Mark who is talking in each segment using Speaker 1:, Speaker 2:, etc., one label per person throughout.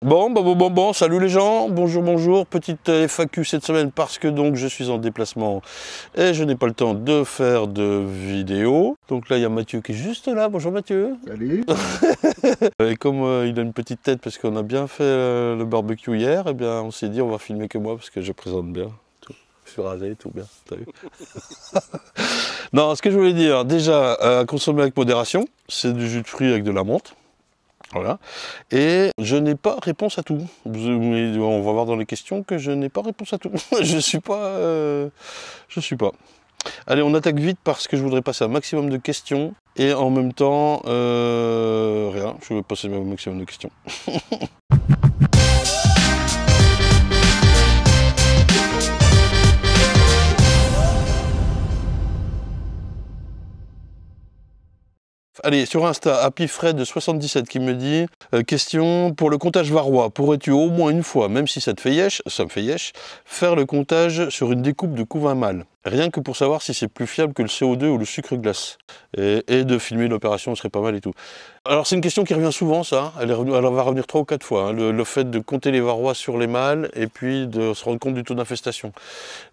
Speaker 1: Bon, salut les gens, bonjour, petite FAQ cette semaine parce que donc je suis en déplacement et je n'ai pas le temps de faire de vidéo. Donc là il y a Mathieu qui est juste là, bonjour Mathieu.
Speaker 2: Salut.
Speaker 1: Et comme il a une petite tête parce qu'on a bien fait le barbecue hier, et bien on s'est dit on va filmer que moi parce que je présente bien. Tout. Je suis rasé, tout bien, t'as vu. Non, ce que je voulais dire, déjà, consommer avec modération, c'est du jus de fruits avec de la menthe. Voilà. Et je n'ai pas réponse à tout. On va voir dans les questions que je n'ai pas réponse à tout. Je suis pas. Allez, on attaque vite parce que je voudrais passer un maximum de questions. Et en même temps, rien. Je veux passer un maximum de questions. Allez, sur Insta, HappyFred77 qui me dit question pour le comptage varrois, pourrais-tu au moins une fois, même si ça te fait yesh, ça me fait yesh, faire le comptage sur une découpe de couvain mâle, rien que pour savoir si c'est plus fiable que le CO2 ou le sucre glace, et de filmer l'opération serait pas mal et tout. Alors c'est une question qui revient souvent ça, elle va revenir 3 ou 4 fois, hein, le fait de compter les varrois sur les mâles et puis de se rendre compte du taux d'infestation.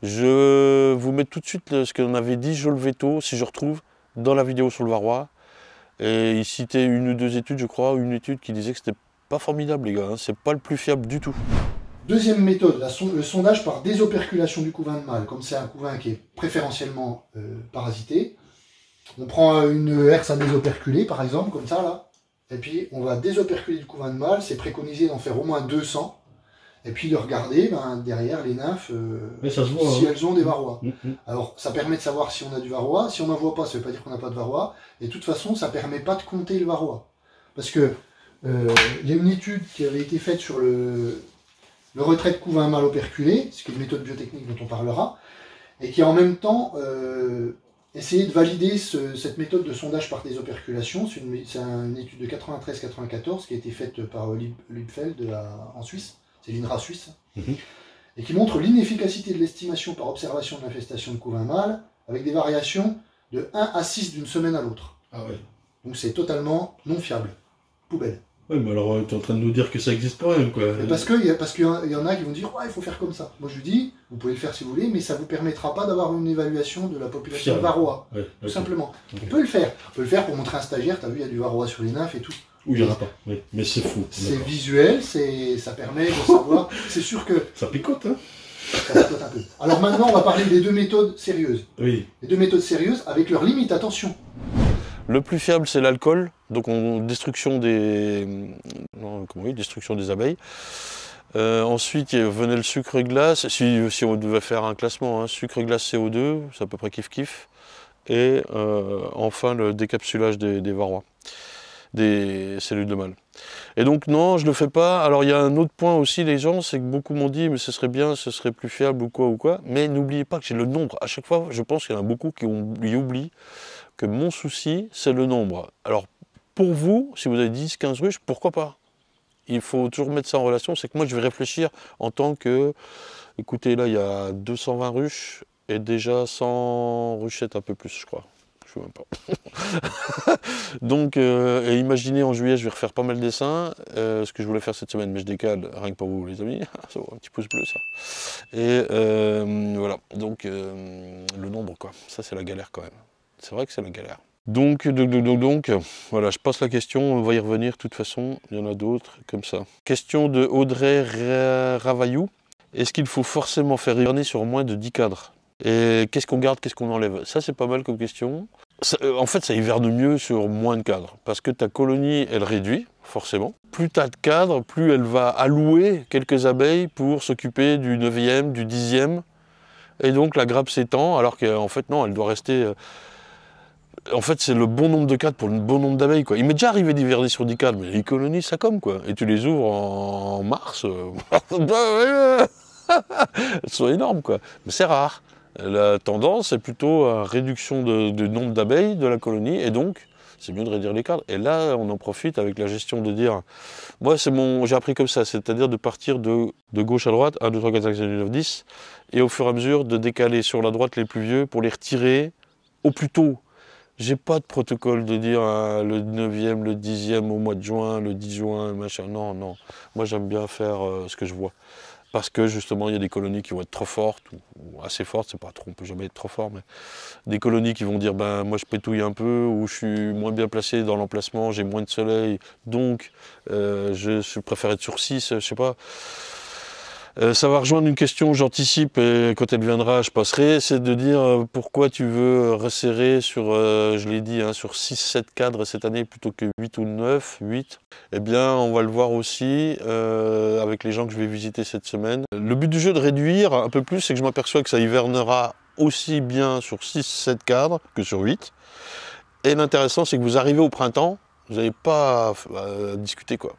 Speaker 1: Je vous mets tout de suite ce qu'on avait dit Joel Veto, si je retrouve, dans la vidéo sur le varrois. Et il citait une ou deux études, je crois, une étude qui disait que c'était pas formidable, les gars, hein, c'est pas le plus fiable du tout.
Speaker 2: Deuxième méthode, le sondage par désoperculation du couvain de mâle. Comme c'est un couvain qui est préférentiellement parasité, on prend une herse à désoperculer, par exemple, comme ça, là, et puis on va désoperculer du couvain de mâle, c'est préconisé d'en faire au moins 200, et puis de regarder derrière les nymphes
Speaker 3: ça se voit,
Speaker 2: si
Speaker 3: hein.
Speaker 2: elles ont des varrois. Alors ça permet de savoir si on a du varroa, si on n'en voit pas, ça ne veut pas dire qu'on n'a pas de varroa, et de toute façon ça ne permet pas de compter le varroa. Parce que il y a une étude qui avait été faite sur le retrait de couvain mâle operculé, ce qui est une méthode biotechnique dont on parlera, et qui a en même temps essayé de valider cette méthode de sondage par désoperculation. C'est une étude de 93-94 qui a été faite par Liebfeld en Suisse. C'est l'INRA suisse, et qui montre l'inefficacité de l'estimation par observation de l'infestation de couvain mâle, avec des variations de 1 à 6 d'une semaine à l'autre.
Speaker 3: Ah ouais.
Speaker 2: Donc c'est totalement non fiable. Poubelle.
Speaker 3: Ouais, mais alors tu es en train de nous dire que ça existe quand même, quoi.
Speaker 2: Parce qu'il y en a qui vont dire ouais, il faut faire comme ça. Moi je lui dis, vous pouvez le faire si vous voulez, mais ça ne vous permettra pas d'avoir une évaluation de la population de varroa. Ouais, tout simplement. On peut le faire. On peut le faire pour montrer à un stagiaire, t'as vu, il y a du varroa sur les nymphes et tout.
Speaker 3: Ou il n'y en a pas, oui. Mais c'est fou.
Speaker 2: C'est visuel, ça permet de savoir. C'est sûr que.
Speaker 3: Ça picote, hein.
Speaker 2: Ça picote un peu. Alors maintenant, on va parler des deux méthodes sérieuses.
Speaker 3: Oui.
Speaker 2: Les deux méthodes sérieuses avec leurs limites, attention.
Speaker 1: Le plus fiable, c'est l'alcool, donc destruction des abeilles. Ensuite, venait le sucre glace, si on devait faire un classement, hein, sucre glace CO2, c'est à peu près kiff-kiff. Et enfin, le décapsulage des varrois, des cellules de mâle. Et donc non, je le fais pas. Alors il y a un autre point aussi, les gens, c'est que beaucoup m'ont dit mais ce serait bien, ce serait plus fiable ou quoi. Mais n'oubliez pas que j'ai le nombre. À chaque fois, je pense qu'il y en a beaucoup qui oublient que mon souci, c'est le nombre. Alors pour vous, si vous avez 10-15 ruches, pourquoi pas? Il faut toujours mettre ça en relation. C'est que moi je vais réfléchir en tant que, écoutez là il y a 220 ruches et déjà 100 ruchettes un peu plus je crois. Je ne sais même pas. Donc, et imaginez en juillet, je vais refaire pas mal de dessins, ce que je voulais faire cette semaine, mais je décale, rien que pour vous les amis, ça vaut un petit pouce bleu ça. Et voilà, donc le nombre quoi, ça c'est la galère quand même. C'est vrai que c'est la galère. Donc, voilà, je passe la question, on va y revenir de toute façon, il y en a d'autres comme ça. Question de Audrey Ravaillou, est-ce qu'il faut forcément faire hiverner sur moins de 10 cadres? Et qu'est-ce qu'on garde, qu'est-ce qu'on enlève? Ça, c'est pas mal comme question. En fait, ça hiverne mieux sur moins de cadres, parce que ta colonie, elle réduit, forcément. Plus tu as de cadres, plus elle va allouer quelques abeilles pour s'occuper du 9e, du 10e, et donc la grappe s'étend, alors qu'en fait, non, elle doit rester... En fait, c'est le bon nombre de cadres pour le bon nombre d'abeilles, quoi. Il m'est déjà arrivé d'hiverner sur 10 cadres, mais les colonies, ça comme, quoi. Et tu les ouvres en mars, elles sont énormes, quoi. Mais c'est rare. La tendance est plutôt à réduction de nombre d'abeilles de la colonie, et donc c'est mieux de réduire les cadres. Et là, on en profite avec la gestion de dire, moi j'ai appris comme ça, c'est-à-dire de partir de gauche à droite, 1, 2, 3, 4, 5, 6, 7, 8, 9, 10, et au fur et à mesure de décaler sur la droite les plus vieux pour les retirer au plus tôt. J'ai pas de protocole de dire le 9e, le 10e au mois de juin, le 10 juin, machin. Non, non. Moi, j'aime bien faire ce que je vois. Parce que justement, il y a des colonies qui vont être trop fortes, ou assez fortes, c'est pas trop, on peut jamais être trop fort, mais des colonies qui vont dire, ben moi je pétouille un peu, ou je suis moins bien placé dans l'emplacement, j'ai moins de soleil, donc je préfère être sur 6, je sais pas. Ça va rejoindre une question que j'anticipe et quand elle viendra, je passerai, c'est de dire pourquoi tu veux resserrer sur, je l'ai dit, hein, sur 6-7 cadres cette année plutôt que 8 ou 9, 8. Eh bien, on va le voir aussi avec les gens que je vais visiter cette semaine. Le but du jeu de réduire un peu plus, c'est que je m'aperçois que ça hivernera aussi bien sur 6-7 cadres que sur 8. Et l'intéressant, c'est que vous arrivez au printemps, vous n'avez pas à discuter quoi.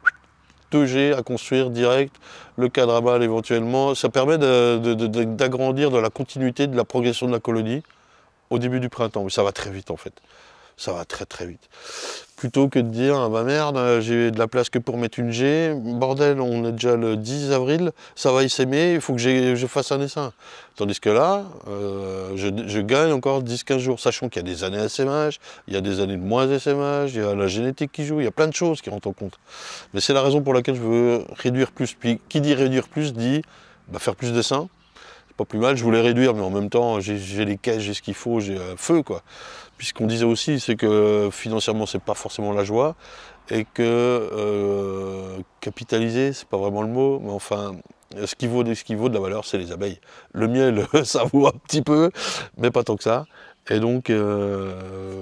Speaker 1: 2G à construire direct, le cadre à balle éventuellement, ça permet d'agrandir dans la continuité de la progression de la colonie au début du printemps. Mais ça va très vite en fait, ça va très très vite. Plutôt que de dire, ah bah merde, j'ai de la place que pour mettre une G, bordel, on est déjà le 10 avril, ça va s'aimer, il faut que je fasse un essaim. Tandis que là, je gagne encore 10-15 jours, sachant qu'il y a des années d'essaimage, il y a des années de moins d'essaimage, il y a la génétique qui joue, il y a plein de choses qui rentrent en compte. Mais c'est la raison pour laquelle je veux réduire plus. Puis qui dit réduire plus dit bah, faire plus d'essaims. C'est pas plus mal, je voulais réduire, mais en même temps, j'ai les caisses, j'ai ce qu'il faut, j'ai feu quoi. Puisqu'on disait aussi, c'est que financièrement, c'est pas forcément la joie, et que capitaliser, c'est pas vraiment le mot, mais enfin, ce qui vaut de la valeur, c'est les abeilles. Le miel, ça vaut un petit peu, mais pas tant que ça. Et donc,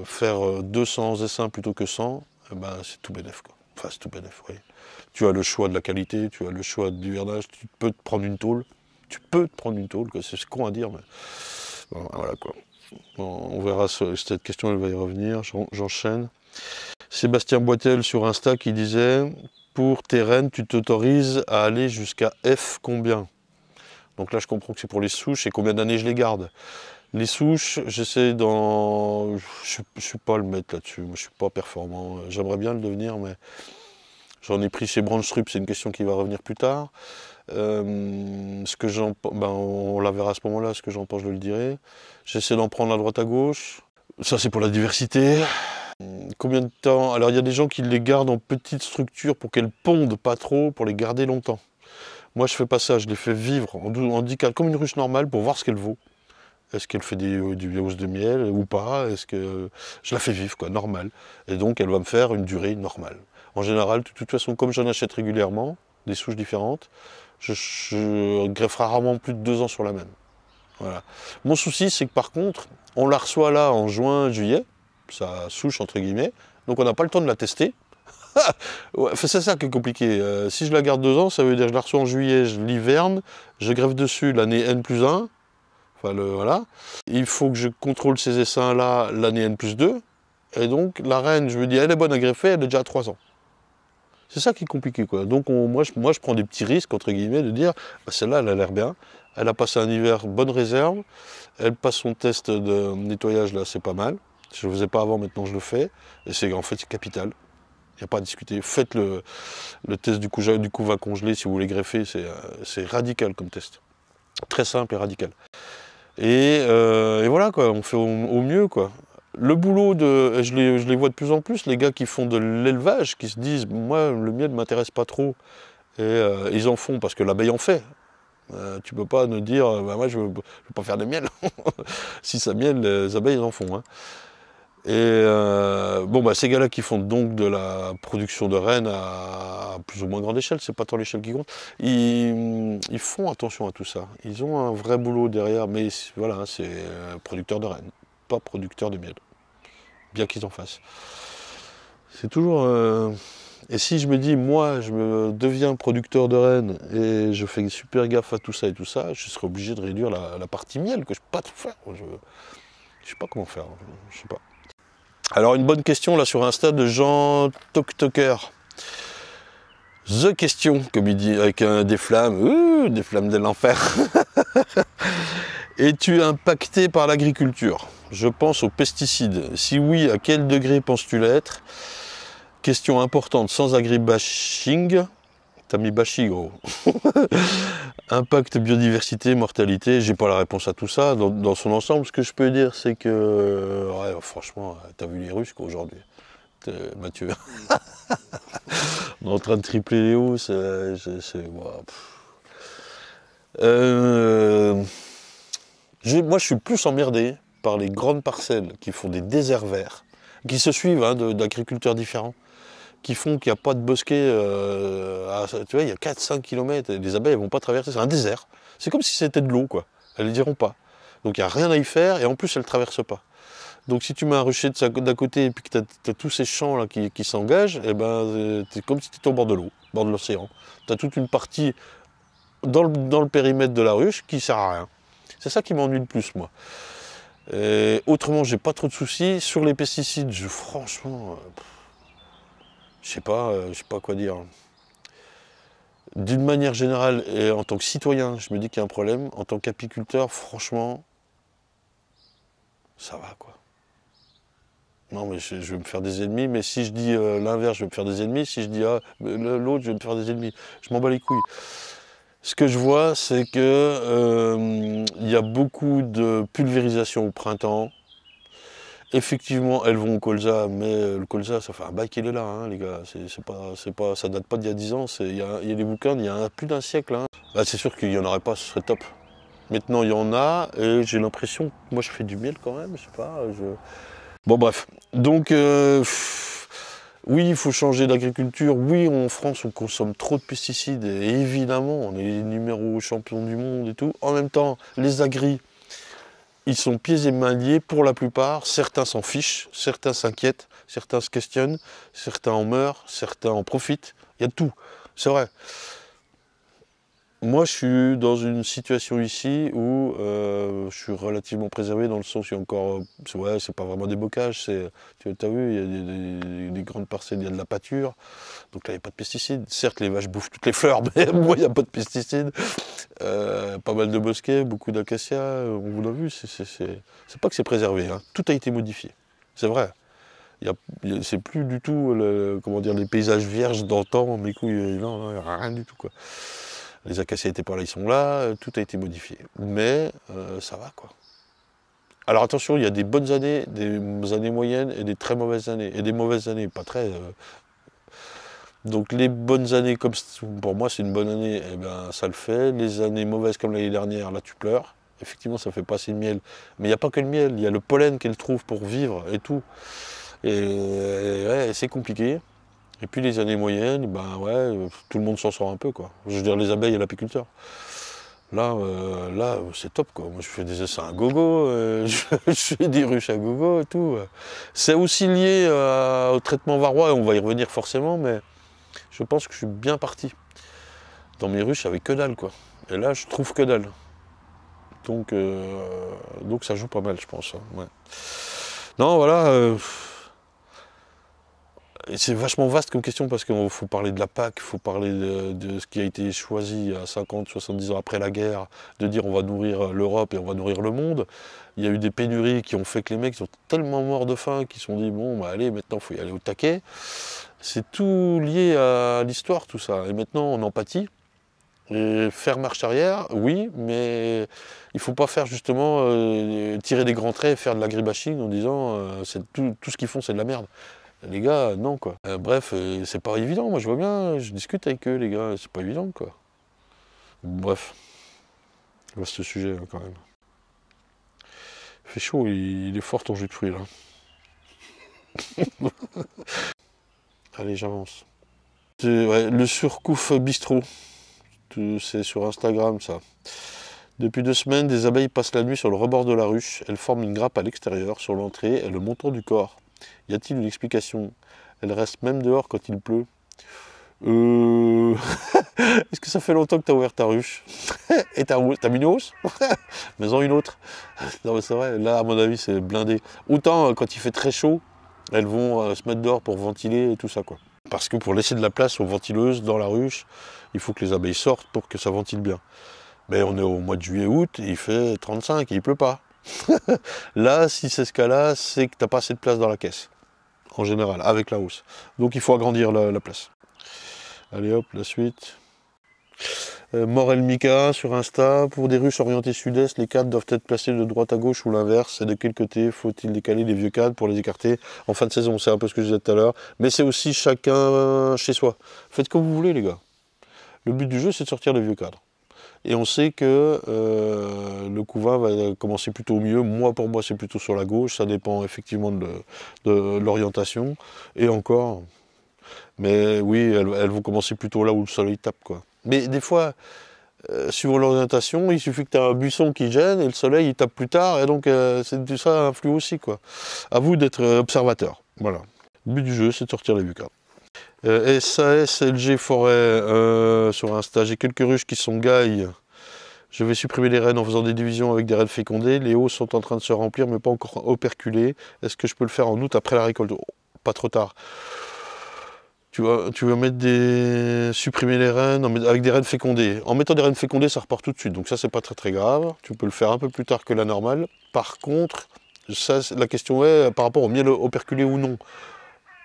Speaker 1: faire 200 essaims plutôt que 100, eh ben, c'est tout bénef, quoi. Enfin, c'est tout bénef, oui. Tu as le choix de la qualité, tu as le choix du vernage, tu peux te prendre une tôle. Tu peux te prendre une tôle, c'est con à dire, mais voilà quoi. Bon, on verra, cette question elle va y revenir, j'enchaîne. Sébastien Boitel sur Insta qui disait, pour tes rennes, tu t'autorises à aller jusqu'à F combien? Donc là je comprends que c'est pour les souches et combien d'années je les garde. Les souches, j'essaie dans... Je ne suis pas le maître là-dessus, moi je suis pas performant, j'aimerais bien le devenir, mais j'en ai pris chez Brandstrup, c'est une question qui va revenir plus tard. Ce que on la verra à ce moment-là, ce que j'en pense, je le dirai. J'essaie d'en prendre à droite à gauche. Ça, c'est pour la diversité. Combien de temps? Alors, il y a des gens qui les gardent en petites structures pour qu'elles pondent pas trop, pour les garder longtemps. Moi, je fais pas ça. Je les fais vivre en décalé, comme une ruche normale, pour voir ce qu'elle vaut. Est-ce qu'elle fait du hausse de miel ou pas? Est-ce que je la fais vivre, quoi, normal. Et donc, elle va me faire une durée normale. En général, de toute façon, comme j'en achète régulièrement, des souches différentes, je greffe rarement plus de 2 ans sur la même. Voilà. Mon souci, c'est que par contre, on la reçoit là en juin, juillet, sa souche entre guillemets, donc on n'a pas le temps de la tester. Ouais, c'est ça qui est compliqué. Si je la garde 2 ans, ça veut dire que je la reçois en juillet, je l'hiverne, je greffe dessus l'année N+1, enfin voilà. Il faut que je contrôle ces essaims là l'année N+2, et donc la reine, je me dis, elle est bonne à greffer, elle est déjà à 3 ans. C'est ça qui est compliqué, quoi. Donc moi, je prends des petits risques, entre guillemets, de dire, bah, celle-là, elle a l'air bien, elle a passé un hiver bonne réserve, elle passe son test de nettoyage, là, c'est pas mal. Je ne le faisais pas avant, maintenant je le fais, et en fait, c'est capital. Il n'y a pas à discuter. Faites le test du couvain congelé, si vous voulez greffer, c'est radical comme test. Très simple et radical. Et voilà, quoi, on fait au mieux, quoi. Le boulot je les vois de plus en plus, les gars qui font de l'élevage, qui se disent, moi, le miel ne m'intéresse pas trop. Et ils en font parce que l'abeille en fait. Tu peux pas nous dire, bah, moi, je veux pas faire de miel. Si ça miel, les abeilles, en font. Hein. Et bon, bah, ces gars-là qui font donc de la production de rennes à plus ou moins grande échelle, c'est pas tant l'échelle qui compte, ils font attention à tout ça. Ils ont un vrai boulot derrière, mais voilà, c'est producteur de rennes, pas producteur de miel. Bien qu'ils en fassent. C'est toujours... Et si je me dis, moi, je me deviens producteur de rennes et je fais super gaffe à tout ça et tout ça, je serais obligé de réduire la partie miel, que je ne peux pas tout faire. Je sais pas comment faire, je sais pas. Alors, une bonne question, là, sur Insta, de Jean TokToker. The question, comme il dit, avec des flammes de l'enfer. Es-tu impacté par l'agriculture? Je pense aux pesticides. Si oui, à quel degré penses-tu l'être? Question importante, sans agribashing. Tamibashi, gros. Impact biodiversité, mortalité, j'ai pas la réponse à tout ça dans son ensemble. Ce que je peux dire, c'est que, ouais, franchement, t'as vu les Russes aujourd'hui, Mathieu. On est en train de tripler les hausses. Wow, moi, je suis plus emmerdé par les grandes parcelles qui font des déserts verts, qui se suivent hein, d'agriculteurs différents, qui font qu'il n'y a pas de bosquet, tu vois, il y a 4-5 km, et les abeilles ne vont pas traverser, c'est un désert. C'est comme si c'était de l'eau, quoi. Elles ne diront pas. Donc il n'y a rien à y faire, et en plus, elles ne traversent pas. Donc si tu mets un rucher d'un côté, et puis que tu as tous ces champs là qui s'engagent, et ben, c'est comme si tu étais au bord de l'eau, au bord de l'océan. Tu as toute une partie dans le périmètre de la ruche qui ne sert à rien. C'est ça qui m'ennuie le plus, moi. Et autrement, j'ai pas trop de soucis. Sur les pesticides, franchement, je sais pas quoi dire. D'une manière générale, et en tant que citoyen, je me dis qu'il y a un problème. En tant qu'apiculteur, franchement, ça va, quoi. Non, mais je vais me faire des ennemis, mais si je dis l'inverse, je vais me faire des ennemis. Si je dis l'autre, je vais me faire des ennemis. Je m'en bats les couilles. Ce que je vois, c'est que il y a beaucoup de pulvérisation au printemps. Effectivement, elles vont au colza, mais le colza, ça fait un bail qu'il est là, hein, les gars. Ça date pas d'il y a 10 ans. Il y a des bouquins il y a plus d'un siècle. Hein. Bah, c'est sûr qu'il n'y en aurait pas, ce serait top. Maintenant, il y en a, et j'ai l'impression que moi, je fais du miel quand même, je sais pas. Bon, bref. Donc, oui, il faut changer d'agriculture. Oui, en France, on consomme trop de pesticides. Et évidemment, on est les numéros champions du monde et tout. En même temps, les agris, ils sont pieds et mains liés pour la plupart. Certains s'en fichent, certains s'inquiètent, certains se questionnent, certains en meurent, certains en profitent. Il y a de tout, c'est vrai. Moi, je suis dans une situation ici où je suis relativement préservé dans le sens où il y a encore... Ouais, c'est pas vraiment des bocages, tu as vu, il y a des grandes parcelles, il y a de la pâture. Donc là, il n'y a pas de pesticides. Certes, les vaches bouffent toutes les fleurs, mais moi, il n'y a pas de pesticides. Pas mal de bosquets, beaucoup d'acacias, on vous l'a vu. C'est pas que c'est préservé, hein. Tout a été modifié. C'est vrai. C'est plus du tout comment dire, les paysages vierges d'antan, mes couilles, non, il n'y a rien du tout, quoi. Les acacias n'étaient pas là, ils sont là, tout a été modifié. Mais ça va, quoi. Alors attention, il y a des bonnes années, des années moyennes et des très mauvaises années. Et des mauvaises années, pas très... Donc les bonnes années, comme pour moi c'est une bonne année, eh ben, ça le fait. Les années mauvaises comme l'année dernière, là tu pleures. Effectivement, ça ne fait pas assez de miel. Mais il n'y a pas que le miel, il y a le pollen qu'elle trouve pour vivre et tout. Et ouais, c'est compliqué. Et puis les années moyennes, ben ouais, tout le monde s'en sort un peu, quoi. Je veux dire, les abeilles et l'apiculteur. Là, c'est top, quoi. Moi, je fais des essais à gogo, je fais des ruches à gogo et tout. C'est aussi lié au traitement varroa, et on va y revenir forcément, mais je pense que je suis bien parti. Dans mes ruches, avec que dalle, quoi. Et là, je trouve que dalle. Donc ça joue pas mal, je pense. Hein, ouais. Non, voilà... c'est vachement vaste comme question parce qu'il faut parler de la PAC, il faut parler de ce qui a été choisi à 50, 70 ans après la guerre, de dire on va nourrir l'Europe et on va nourrir le monde. Il y a eu des pénuries qui ont fait que les mecs sont tellement morts de faim qu'ils se sont dit bon bah allez maintenant il faut y aller au taquet. C'est tout lié à l'histoire tout ça. Et maintenant on en pâtit. Et faire marche arrière, oui, mais il ne faut pas faire justement tirer des grands traits et faire de l'agribashing en disant tout ce qu'ils font c'est de la merde. Les gars, non quoi. Bref, c'est pas évident, moi je vois bien, je discute avec eux les gars, c'est pas évident quoi. Bref, vaste sujet hein, quand même. Il fait chaud, il est fort ton jus de fruits là. Allez, j'avance. Ouais, le Surcouf Bistrot, c'est sur Instagram ça. Depuis 2 semaines, des abeilles passent la nuit sur le rebord de la ruche. Elles forment une grappe à l'extérieur, sur l'entrée et le montant du corps. Y a-t-il une explication? Elle reste même dehors quand il pleut. Est-ce que ça fait longtemps que tu as ouvert ta ruche? Et t'as mis une hausse? Mais en une autre. Non mais c'est vrai, là à mon avis c'est blindé. Autant quand il fait très chaud, elles vont se mettre dehors pour ventiler et tout ça quoi. Parce que pour laisser de la place aux ventileuses dans la ruche, il faut que les abeilles sortent pour que ça ventile bien. Mais on est au mois de juillet-août, il fait 35 et il pleut pas. Là, si c'est ce cas-là, c'est que tu n'as pas assez de place dans la caisse. En général, avec la hausse. Donc il faut agrandir la place. Allez hop, la suite. Morel Mika sur Insta. Pour des ruches orientées sud-est, les cadres doivent être placés de droite à gauche ou l'inverse. Et de quel côté faut-il décaler les vieux cadres pour les écarter en fin de saison? C'est un peu ce que je disais tout à l'heure. Mais c'est aussi chacun chez soi. Faites comme vous voulez, les gars. Le but du jeu, c'est de sortir les vieux cadres. Et on sait que le couvain va commencer plutôt au milieu. Pour moi, c'est plutôt sur la gauche. Ça dépend effectivement de l'orientation. Et encore. Mais oui, elles vont commencer plutôt là où le soleil tape, quoi. Mais des fois, suivant l'orientation, il suffit que tu aies un buisson qui gêne et le soleil il tape plus tard. Et donc, tout ça influe aussi, quoi. À vous d'être observateur. Voilà. Le but du jeu, c'est de sortir les vieux cadres. SAS LG Forêt sur Insta. J'ai quelques ruches qui sont gailles. Je vais supprimer les rennes en faisant des divisions avec des rennes fécondées. Les hauts sont en train de se remplir, mais pas encore operculés. Est-ce que je peux le faire en août après la récolte? Oh, pas trop tard. Tu vas supprimer les rennes avec des rennes fécondées. En mettant des rennes fécondées, ça repart tout de suite. Donc ça, c'est pas très grave. Tu peux le faire un peu plus tard que la normale. Par contre, ça, la question est par rapport au miel operculé ou non.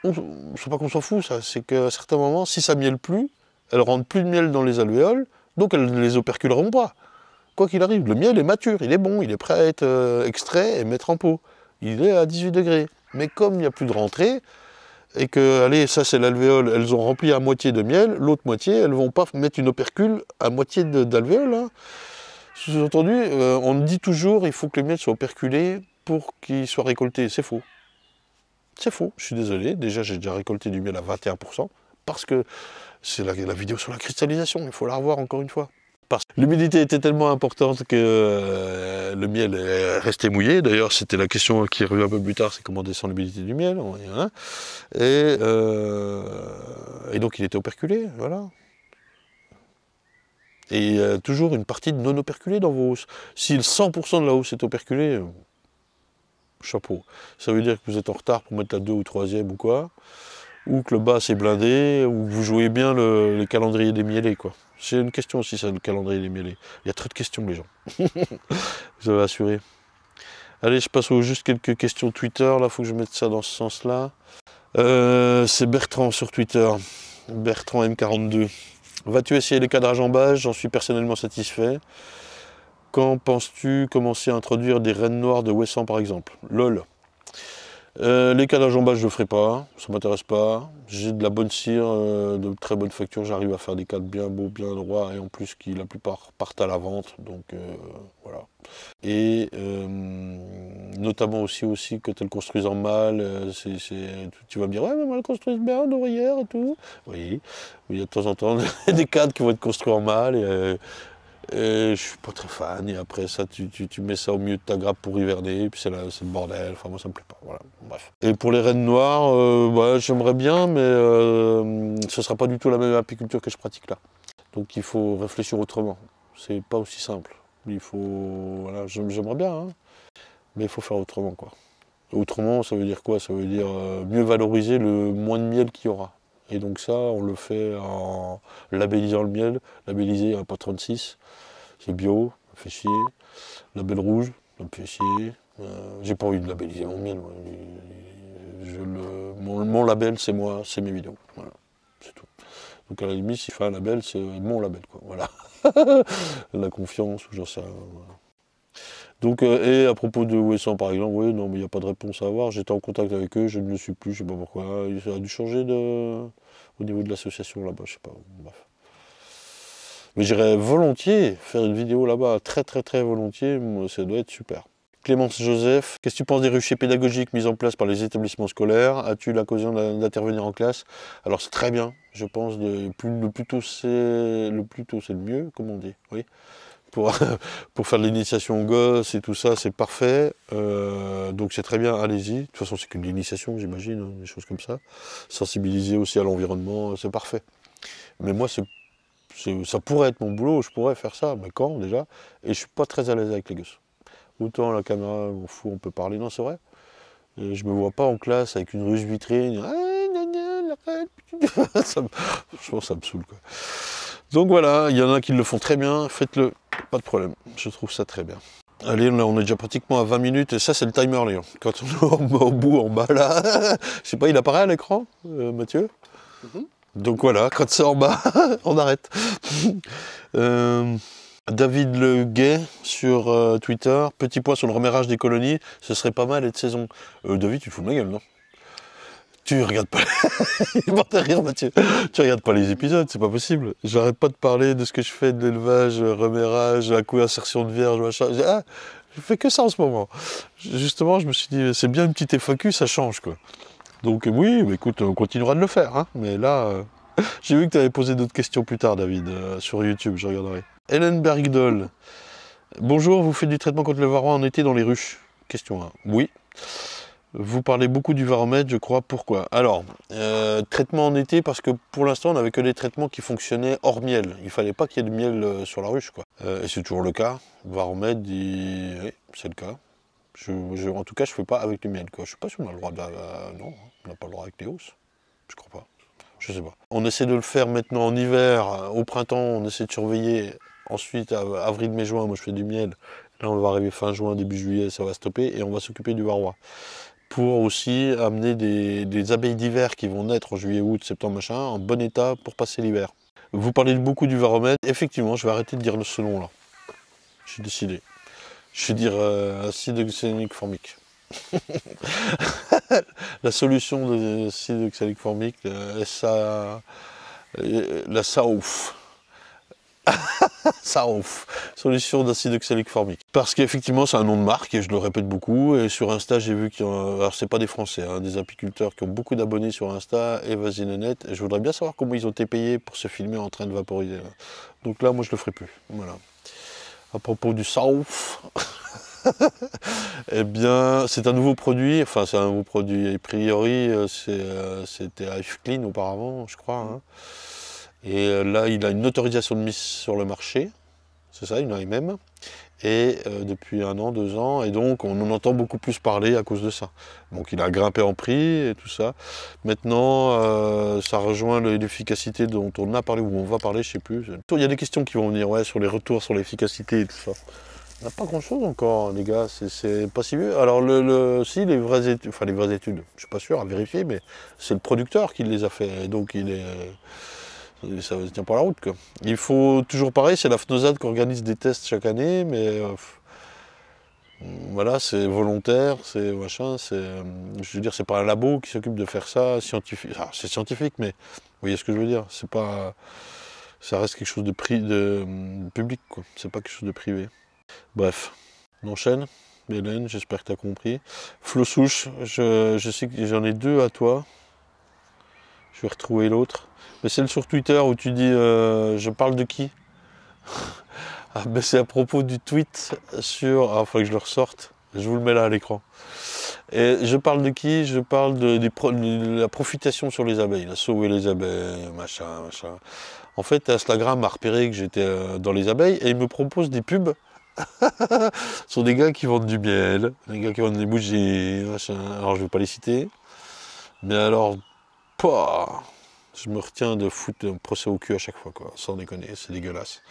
Speaker 1: C'est pas qu'on s'en fout, ça. C'est qu'à certains moments, si ça mielle plus, elles rentrent plus de miel dans les alvéoles, donc elles ne les operculeront pas. Quoi qu'il arrive, le miel est mature, il est bon, il est prêt à être extrait et mettre en pot. Il est à 18 degrés. Mais comme il n'y a plus de rentrée, et que, allez, ça c'est l'alvéole, elles ont rempli à moitié de miel, l'autre moitié, elles ne vont pas mettre une opercule à moitié d'alvéole. Hein. Sous-entendu, on dit toujours il faut que le miel soit operculé pour qu'il soit récolté. C'est faux. C'est faux, je suis désolé. Déjà, j'ai déjà récolté du miel à 21%, parce que c'est la vidéo sur la cristallisation, il faut la revoir encore une fois. Parce que l'humidité était tellement importante que le miel est resté mouillé. D'ailleurs, c'était la question qui est revenue un peu plus tard, c'est comment descendre l'humidité du miel. Hein. Et donc, il était operculé, voilà. Et toujours une partie non operculée dans vos hausses. Si le 100% de la hausse est operculée, chapeau. Ça veut dire que vous êtes en retard pour mettre la 2 ou 3e ou quoi. Ou que le bas c'est blindé, ou que vous jouez bien le calendrier des mielés, quoi. C'est une question aussi, ça, le calendrier des mielés. Il y a trop de questions, les gens. Je vais assurer. Allez, je passe juste quelques questions Twitter. Là, il faut que je mette ça dans ce sens-là. C'est Bertrand sur Twitter. Bertrand M42. Vas-tu essayer les cadrages en bâche? J'en suis personnellement satisfait. Quand penses-tu commencer à introduire des rennes noires de Ouessant, par exemple? LOL. Les cadrages en bâche, je ne le ferai pas, ça ne m'intéresse pas. J'ai de la bonne cire, de très bonne facture, j'arrive à faire des cadres bien beaux, bien droits, et en plus qui la plupart partent à la vente, donc voilà. Et notamment aussi quand elles construisent en mâle, tu vas me dire, ouais, mais moi elles construisent bien en ouvrière et tout. Oui, il y a de temps en temps des cadres qui vont être construits en mâle, et je suis pas très fan, et après ça, tu mets ça au milieu de ta grappe pour hiverner, et puis c'est le bordel, enfin moi ça me plaît pas, voilà, bref. Et pour les rennes noires, ouais, j'aimerais bien, mais ce sera pas du tout la même apiculture que je pratique là. Donc il faut réfléchir autrement, c'est pas aussi simple. Il faut, voilà, j'aimerais bien, hein, mais il faut faire autrement, quoi. Autrement, ça veut dire quoi? Ça veut dire mieux valoriser le moins de miel qu'il y aura. Et donc ça, on le fait en labellisant le miel. Labellisé à pas 36, c'est bio, ça me fait chier. Label rouge, ça me fait chier. J'ai pas envie de labelliser mon miel. Mon label, c'est moi, c'est mes vidéos. Voilà, c'est tout. Donc à la limite, si je fais un label, c'est mon label, quoi. Voilà. La confiance, ou j'en sais rien. Voilà. Donc, et à propos de Ouessant par exemple, oui, non, mais il n'y a pas de réponse à avoir. J'étais en contact avec eux, je ne le suis plus, je ne sais pas pourquoi. Ça a dû changer au niveau de l'association là-bas, je ne sais pas. Bref. Mais j'irais volontiers faire une vidéo là-bas, très très très volontiers, ça doit être super. Clémence Joseph, qu'est-ce que tu penses des ruchers pédagogiques mises en place par les établissements scolaires? As-tu l'occasion d'intervenir en classe? Alors c'est très bien, je pense, le plus tôt c'est le mieux, comme on dit, oui. Pour faire de l'initiation aux gosses et tout ça, c'est parfait. Donc c'est très bien, allez-y. De toute façon, c'est qu'une initiation, j'imagine, hein, des choses comme ça. Sensibiliser aussi à l'environnement, c'est parfait. Mais moi, ça pourrait être mon boulot, je pourrais faire ça, mais quand déjà? Et je suis pas très à l'aise avec les gosses. Autant la caméra, on fout, on peut parler, non, c'est vrai. Et je me vois pas en classe avec une ruche vitrée, je pense que ça me saoule, quoi. Donc voilà, il y en a qui le font très bien, faites-le, pas de problème, je trouve ça très bien. Allez, là on est déjà pratiquement à 20 minutes, et ça c'est le timer, Léon. Quand on est au bout, en bas là, je sais pas, il apparaît à l'écran, Mathieu? Donc voilà, quand c'est en bas, on arrête. David Le Guay sur Twitter, petit point sur le reménage des colonies, ce serait pas mal être saison. David, tu te fous de ma gueule, non? Tu regardes pas. Il est mort de rire, Mathieu. Tu regardes pas les épisodes, c'est pas possible. J'arrête pas de parler de ce que je fais de l'élevage, remérage, la insertion de vierge, machin. Je fais que ça en ce moment. Justement, je me suis dit, c'est bien une petite FAQ, ça change, quoi. Donc oui, bah, écoute, on continuera de le faire, hein. Mais là, j'ai vu que tu avais posé d'autres questions plus tard, David, sur YouTube, je regarderai. Hélène Bergdol. Bonjour, vous faites du traitement contre le varroa en été dans les ruches? Question 1. Oui. Vous parlez beaucoup du varomètre, je crois. Pourquoi? Alors, traitement en été, parce que pour l'instant, on n'avait que des traitements qui fonctionnaient hors miel. Il ne fallait pas qu'il y ait de miel sur la ruche, quoi. Et c'est toujours le cas. Varomètre, oui, c'est le cas. En tout cas, je ne fais pas avec du miel, quoi. Je ne sais pas si on a le droit de... non, on n'a pas le droit avec les hausses. Je crois pas. Je sais pas. On essaie de le faire maintenant en hiver. Au printemps, on essaie de surveiller. Ensuite, avril, mai, juin, moi je fais du miel. Là, on va arriver fin juin, début juillet, ça va stopper. Et on va s'occuper du varroa. Pour aussi amener des abeilles d'hiver qui vont naître en juillet, août, septembre, machin, en bon état pour passer l'hiver. Vous parlez beaucoup du varomètre. Effectivement, je vais arrêter de dire ce nom-là. J'ai décidé. Je vais dire acide oxalique formique. La solution de acide oxalique formique, la SAOF. SAOF, solution d'acide oxalique formique. Parce qu'effectivement, c'est un nom de marque et je le répète beaucoup. Et sur Insta, j'ai vu qu'il y a... Alors, c'est pas des Français, hein, des apiculteurs qui ont beaucoup d'abonnés sur Insta et vas-y net. Et je voudrais bien savoir comment ils ont été payés pour se filmer en train de vaporiser. Là. Donc là, moi, je le ferai plus. Voilà. À propos du SAOF, eh bien, c'est un nouveau produit. Enfin, c'est un nouveau produit. A priori, c'était AF Clean auparavant, je crois. Hein. Et là, il a une autorisation de mise sur le marché, c'est ça, une AMM, et depuis 1 an, 2 ans, et donc on en entend beaucoup plus parler à cause de ça. Donc il a grimpé en prix et tout ça. Maintenant, ça rejoint l'efficacité dont on a parlé, ou on va parler, je ne sais plus. Il y a des questions qui vont venir, ouais, sur les retours, sur l'efficacité et tout ça. On n'a pas grand-chose encore, les gars, c'est pas si vieux. Alors, si, les vraies études, enfin les vraies études, je ne suis pas sûr à vérifier, mais c'est le producteur qui les a fait, donc il est... ça ne tient pas la route, quoi. Il faut toujours pareil, c'est la FNOSAD qui organise des tests chaque année, mais voilà, c'est volontaire, c'est machin, je veux dire, c'est pas un labo qui s'occupe de faire ça, scientifique. Ah, c'est scientifique, mais vous voyez ce que je veux dire, c'est pas, ça reste quelque chose de public, quoi. C'est pas quelque chose de privé. Bref, on enchaîne. Hélène, j'espère que tu as compris. Flo Souche, je sais que j'en ai 2 à toi. Je vais retrouver l'autre. Mais celle sur Twitter où tu dis je parle de qui? Ah, ben c'est à propos du tweet sur... Ah, il faut que je le ressorte. Je vous le mets là à l'écran. Et je parle de qui? Je parle de la profitation sur les abeilles, la sauver les abeilles, machin, machin. En fait, Instagram a repéré que j'étais dans les abeilles et il me propose des pubs. Ce sont des gars qui vendent du miel, des gars qui vendent des bougies, machin. Alors je ne vais pas les citer. Mais alors, je me retiens de foutre un procès au cul à chaque fois, quoi. Sans déconner, c'est dégueulasse.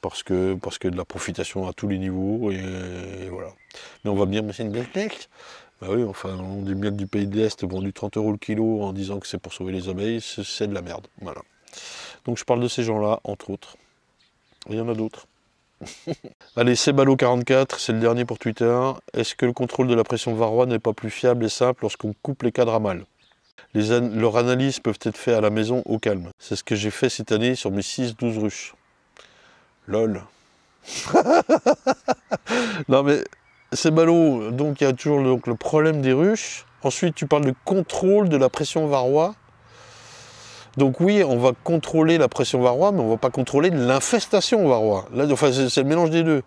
Speaker 1: Parce que de la profitation à tous les niveaux, et voilà. Mais on va me dire, mais c'est une business. Bah oui, enfin, du miel du pays de l'Est vendu 30 € le kilo en disant que c'est pour sauver les abeilles, c'est de la merde. Voilà. Donc je parle de ces gens-là, entre autres. Et il y en a d'autres. Allez, Sebalo44, c'est le dernier pour Twitter. Est-ce que le contrôle de la pression varroa n'est pas plus fiable et simple lorsqu'on coupe les cadres à mâles? Leurs analyses peuvent être faites à la maison au calme. C'est ce que j'ai fait cette année sur mes 6-12 ruches. LOL. Non mais, c'est ballot. Donc il y a toujours le problème des ruches. Ensuite, tu parles de contrôle de la pression varroa. Donc oui, on va contrôler la pression varroa, mais on ne va pas contrôler l'infestation varroa. Là, enfin, c'est le mélange des deux.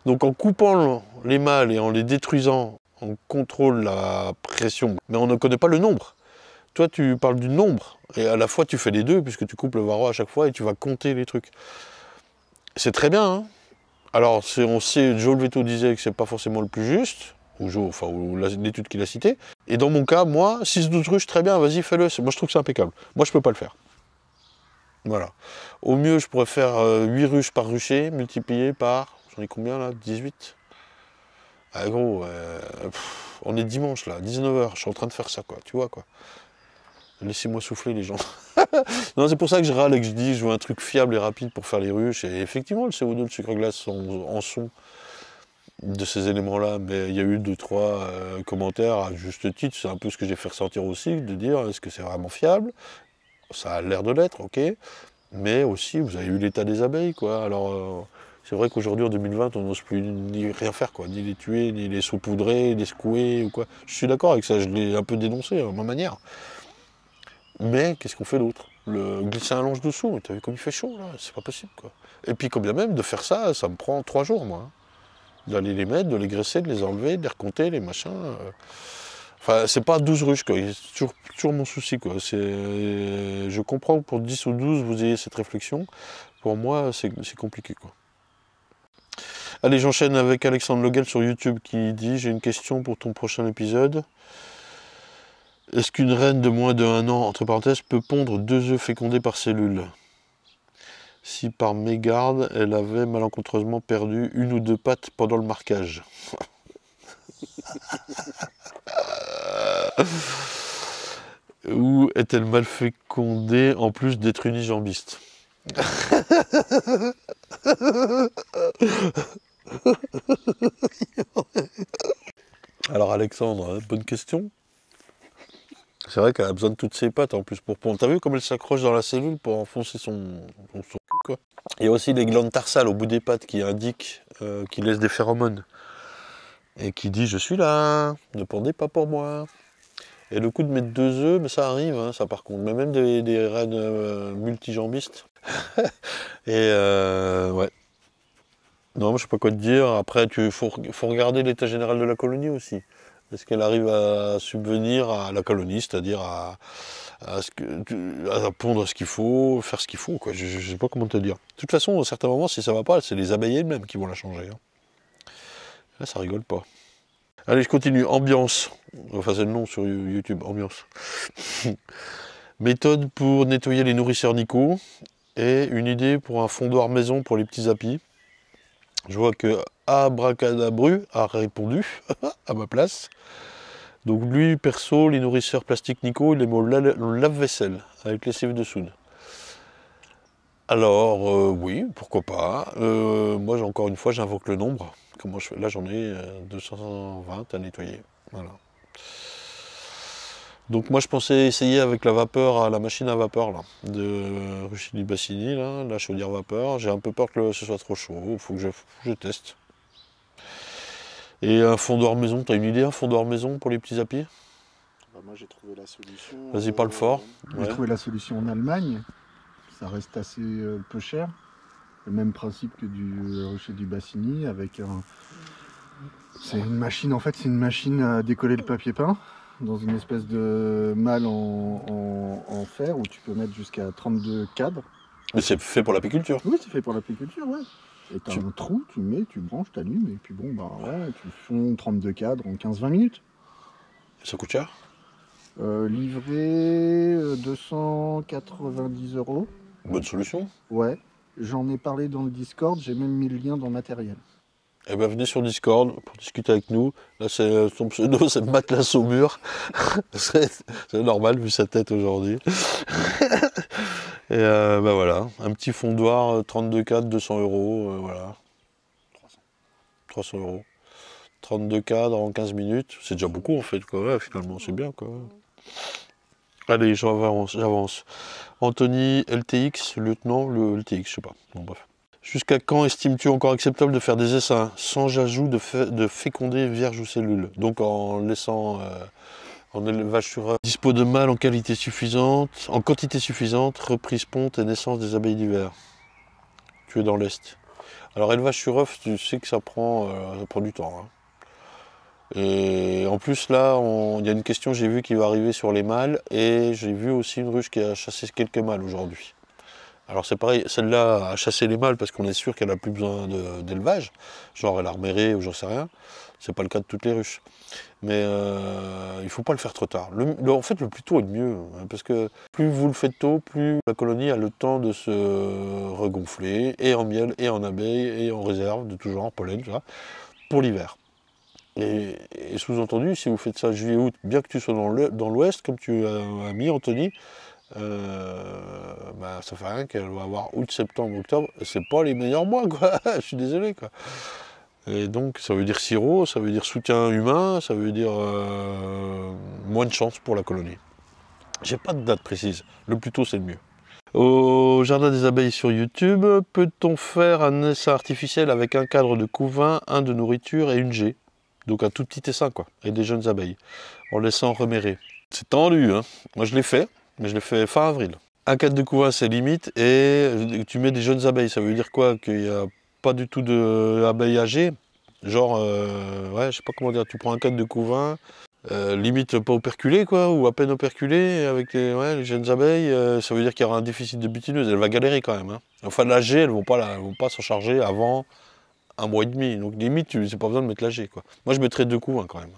Speaker 1: Donc en coupant les mâles et en les détruisant, on contrôle la pression. Mais on ne connaît pas le nombre. Toi, tu parles du nombre. Et à la fois, tu fais les deux, puisque tu coupes le varroa à chaque fois et tu vas compter les trucs. C'est très bien, hein. Alors, on sait, Joe Leveto disait que c'est pas forcément le plus juste, ou l'étude qu'il a citée. Et dans mon cas, moi, 6-12 ruches, très bien, vas-y, fais-le. Moi, je trouve que c'est impeccable. Moi, je peux pas le faire. Voilà. Au mieux, je pourrais faire 8 ruches par rucher, multiplié par, j'en ai combien là? 18. Ah gros, on est dimanche là, 19 h, je suis en train de faire ça, quoi, tu vois, quoi. Laissez-moi souffler les gens. Non, c'est pour ça que je râle et que je dis je veux un truc fiable et rapide pour faire les ruches. Et effectivement, le CO2, le sucre glace en sont de ces éléments-là. Mais il y a eu 2-3 commentaires à juste titre. C'est un peu ce que j'ai fait ressentir aussi, de dire est-ce que c'est vraiment fiable? Ça a l'air de l'être, ok. Mais aussi, vous avez eu l'état des abeilles, quoi. Alors, c'est vrai qu'aujourd'hui, en 2020, on n'ose plus ni rien faire, quoi. Ni les tuer, ni les saupoudrer, les secouer, ou quoi. Je suis d'accord avec ça, je l'ai un peu dénoncé, à ma manière. Mais qu'est-ce qu'on fait d'autre? Glisser un linge dessous, mais t'as vu comme il fait chaud, là? C'est pas possible, quoi. Et puis, quand bien même, de faire ça, ça me prend 3 jours, moi. Hein. D'aller les mettre, de les graisser, de les enlever, de les recompter, les machins. Enfin, c'est pas 12 ruches, quoi. C'est toujours mon souci, quoi. Je comprends que pour 10 ou 12, vous ayez cette réflexion. Pour moi, c'est compliqué, quoi. Allez, j'enchaîne avec Alexandre Leguel sur YouTube qui dit « J'ai une question pour ton prochain épisode. Est-ce qu'une reine de moins de 1 an, entre parenthèses, peut pondre 2 œufs fécondés par cellule? Si par mégarde, elle avait malencontreusement perdu 1 ou 2 pattes pendant le marquage. » Ou est-elle mal fécondée en plus d'être unijambiste? Alors Alexandre, hein, bonne question. C'est vrai qu'elle a besoin de toutes ses pattes en plus pour pondre. T'as vu comme elle s'accroche dans la cellule pour enfoncer son cul, quoi. Il y a aussi les glandes tarsales au bout des pattes qui indiquent, qui laissent des phéromones. Et qui dit « Je suis là, ne pendez pas pour moi ». Et le coup de mettre 2 œufs, mais ça arrive, hein, ça par contre. Mais même des reines multijambistes. Et ouais. Non, je sais pas quoi te dire. Après, faut regarder l'état général de la colonie aussi. Est-ce qu'elle arrive à subvenir à la colonie, c'est-à-dire à pondre ce qu'il faut, faire ce qu'il faut, quoi. Je sais pas comment te dire. De toute façon, à certains moments, si ça va pas, c'est les abeilles elles-mêmes qui vont la changer. Hein. Là, ça rigole pas. Allez, je continue. Ambiance. Enfin, c'est le nom sur YouTube. Ambiance. Méthode pour nettoyer les nourrisseurs Nico. Et une idée pour un fondoir maison pour les petits apis. Je vois que Abracadabru a répondu à ma place. Donc lui, perso, les nourrisseurs plastiques Nico, il les met au lave-vaisselle avec lessive de soude. Alors, oui, pourquoi pas. Moi, encore une fois, j'invoque le nombre. Comment je fais? Là, j'en ai 220 à nettoyer. Voilà. Donc moi, je pensais essayer avec la vapeur, la machine à vapeur là, de Ruchini Bassini, là, la chaudière vapeur. J'ai un peu peur que ce soit trop chaud. Il faut que je teste. Et un fondoir maison, t'as une idée, un fondoir maison pour les petits apis?
Speaker 4: Bah moi j'ai trouvé la solution.
Speaker 1: Vas-y, parle fort.
Speaker 4: J'ai trouvé la solution en Allemagne. Ça reste assez peu cher. Le même principe que du Rucher du Bassini avec un. C'est une machine, en fait, c'est une machine à décoller le papier peint dans une espèce de malle en fer où tu peux mettre jusqu'à 32 cadres.
Speaker 1: Mais c'est fait pour l'apiculture.
Speaker 4: Oui, c'est fait pour l'apiculture, ouais. Et t'as un trou, tu mets, tu branches, t'allumes, et puis bon, bah ouais, tu fonds 32 cadres en 15-20 minutes.
Speaker 1: Ça coûte cher?
Speaker 4: Livré 290 €.
Speaker 1: Bonne solution.
Speaker 4: Ouais, j'en ai parlé dans le Discord, j'ai même mis le lien dans le matériel.
Speaker 1: Eh ben venez sur Discord pour discuter avec nous. Là, son pseudo, c'est Matelas au mur. C'est normal vu sa tête aujourd'hui. Et ben voilà, un petit fondoir 32 cadres, 200 €, voilà. 300 €. 32 cadres en 15 minutes, c'est déjà beaucoup en fait, quoi. Ouais, finalement, c'est bien, quoi. Allez, j'avance. Anthony LTX, lieutenant, le LTX, je sais pas. Bon, bref. Jusqu'à quand estimes-tu encore acceptable de faire des essaims sans ajout de fécondés vierges ou cellules? Donc en laissant en élevage sur œuf, dispo de mâles en quantité suffisante, reprise ponte et naissance des abeilles d'hiver. Tu es dans l'Est. Alors élevage sur œuf, tu sais que ça prend du temps. Hein. Et en plus là, il y a une question, j'ai vu qui va arriver sur les mâles, et j'ai vu aussi une ruche qui a chassé quelques mâles aujourd'hui. Alors c'est pareil, celle-là a chassé les mâles parce qu'on est sûr qu'elle n'a plus besoin d'élevage, genre elle a reméré ou j'en sais rien, c'est pas le cas de toutes les ruches. Mais il ne faut pas le faire trop tard. En fait, le plus tôt est le mieux, hein, parce que plus vous le faites tôt, plus la colonie a le temps de se regonfler, et en miel, et en abeilles, et en réserve, de tout genre, en pollen, tout ça, pour l'hiver. Et sous-entendu, si vous faites ça juillet-août, bien que tu sois dans l'ouest, comme tu as mis Anthony, bah, ça fait rien qu'elle va avoir août, septembre, octobre, c'est pas les meilleurs mois, quoi. Je suis désolé, quoi. Et donc ça veut dire sirop, ça veut dire soutien humain, ça veut dire moins de chance pour la colonie. J'ai pas de date précise, le plus tôt c'est le mieux. Au jardin des abeilles sur YouTube, peut-on faire un essaim artificiel avec un cadre de couvain, un de nourriture et une G? Donc un tout petit essaim quoi, et des jeunes abeilles, en laissant remérer. C'est tendu, hein. Moi je l'ai fait, mais je l'ai fait fin avril. Un cadre de couvain c'est limite, et tu mets des jeunes abeilles, ça veut dire quoi? Qu'il n'y a pas du tout d'abeilles âgées, genre, ouais, je sais pas comment dire, tu prends un cadre de couvain, limite pas operculé quoi, ou à peine operculé, avec les jeunes abeilles, ça veut dire qu'il y aura un déficit de butineuse, elle va galérer quand même. Hein. Enfin l'âgée, elles vont pas s'en charger avant un mois et demi, donc limite, c'est pas besoin de mettre l'âgée quoi. Moi je mettrais 2 couvains quand même.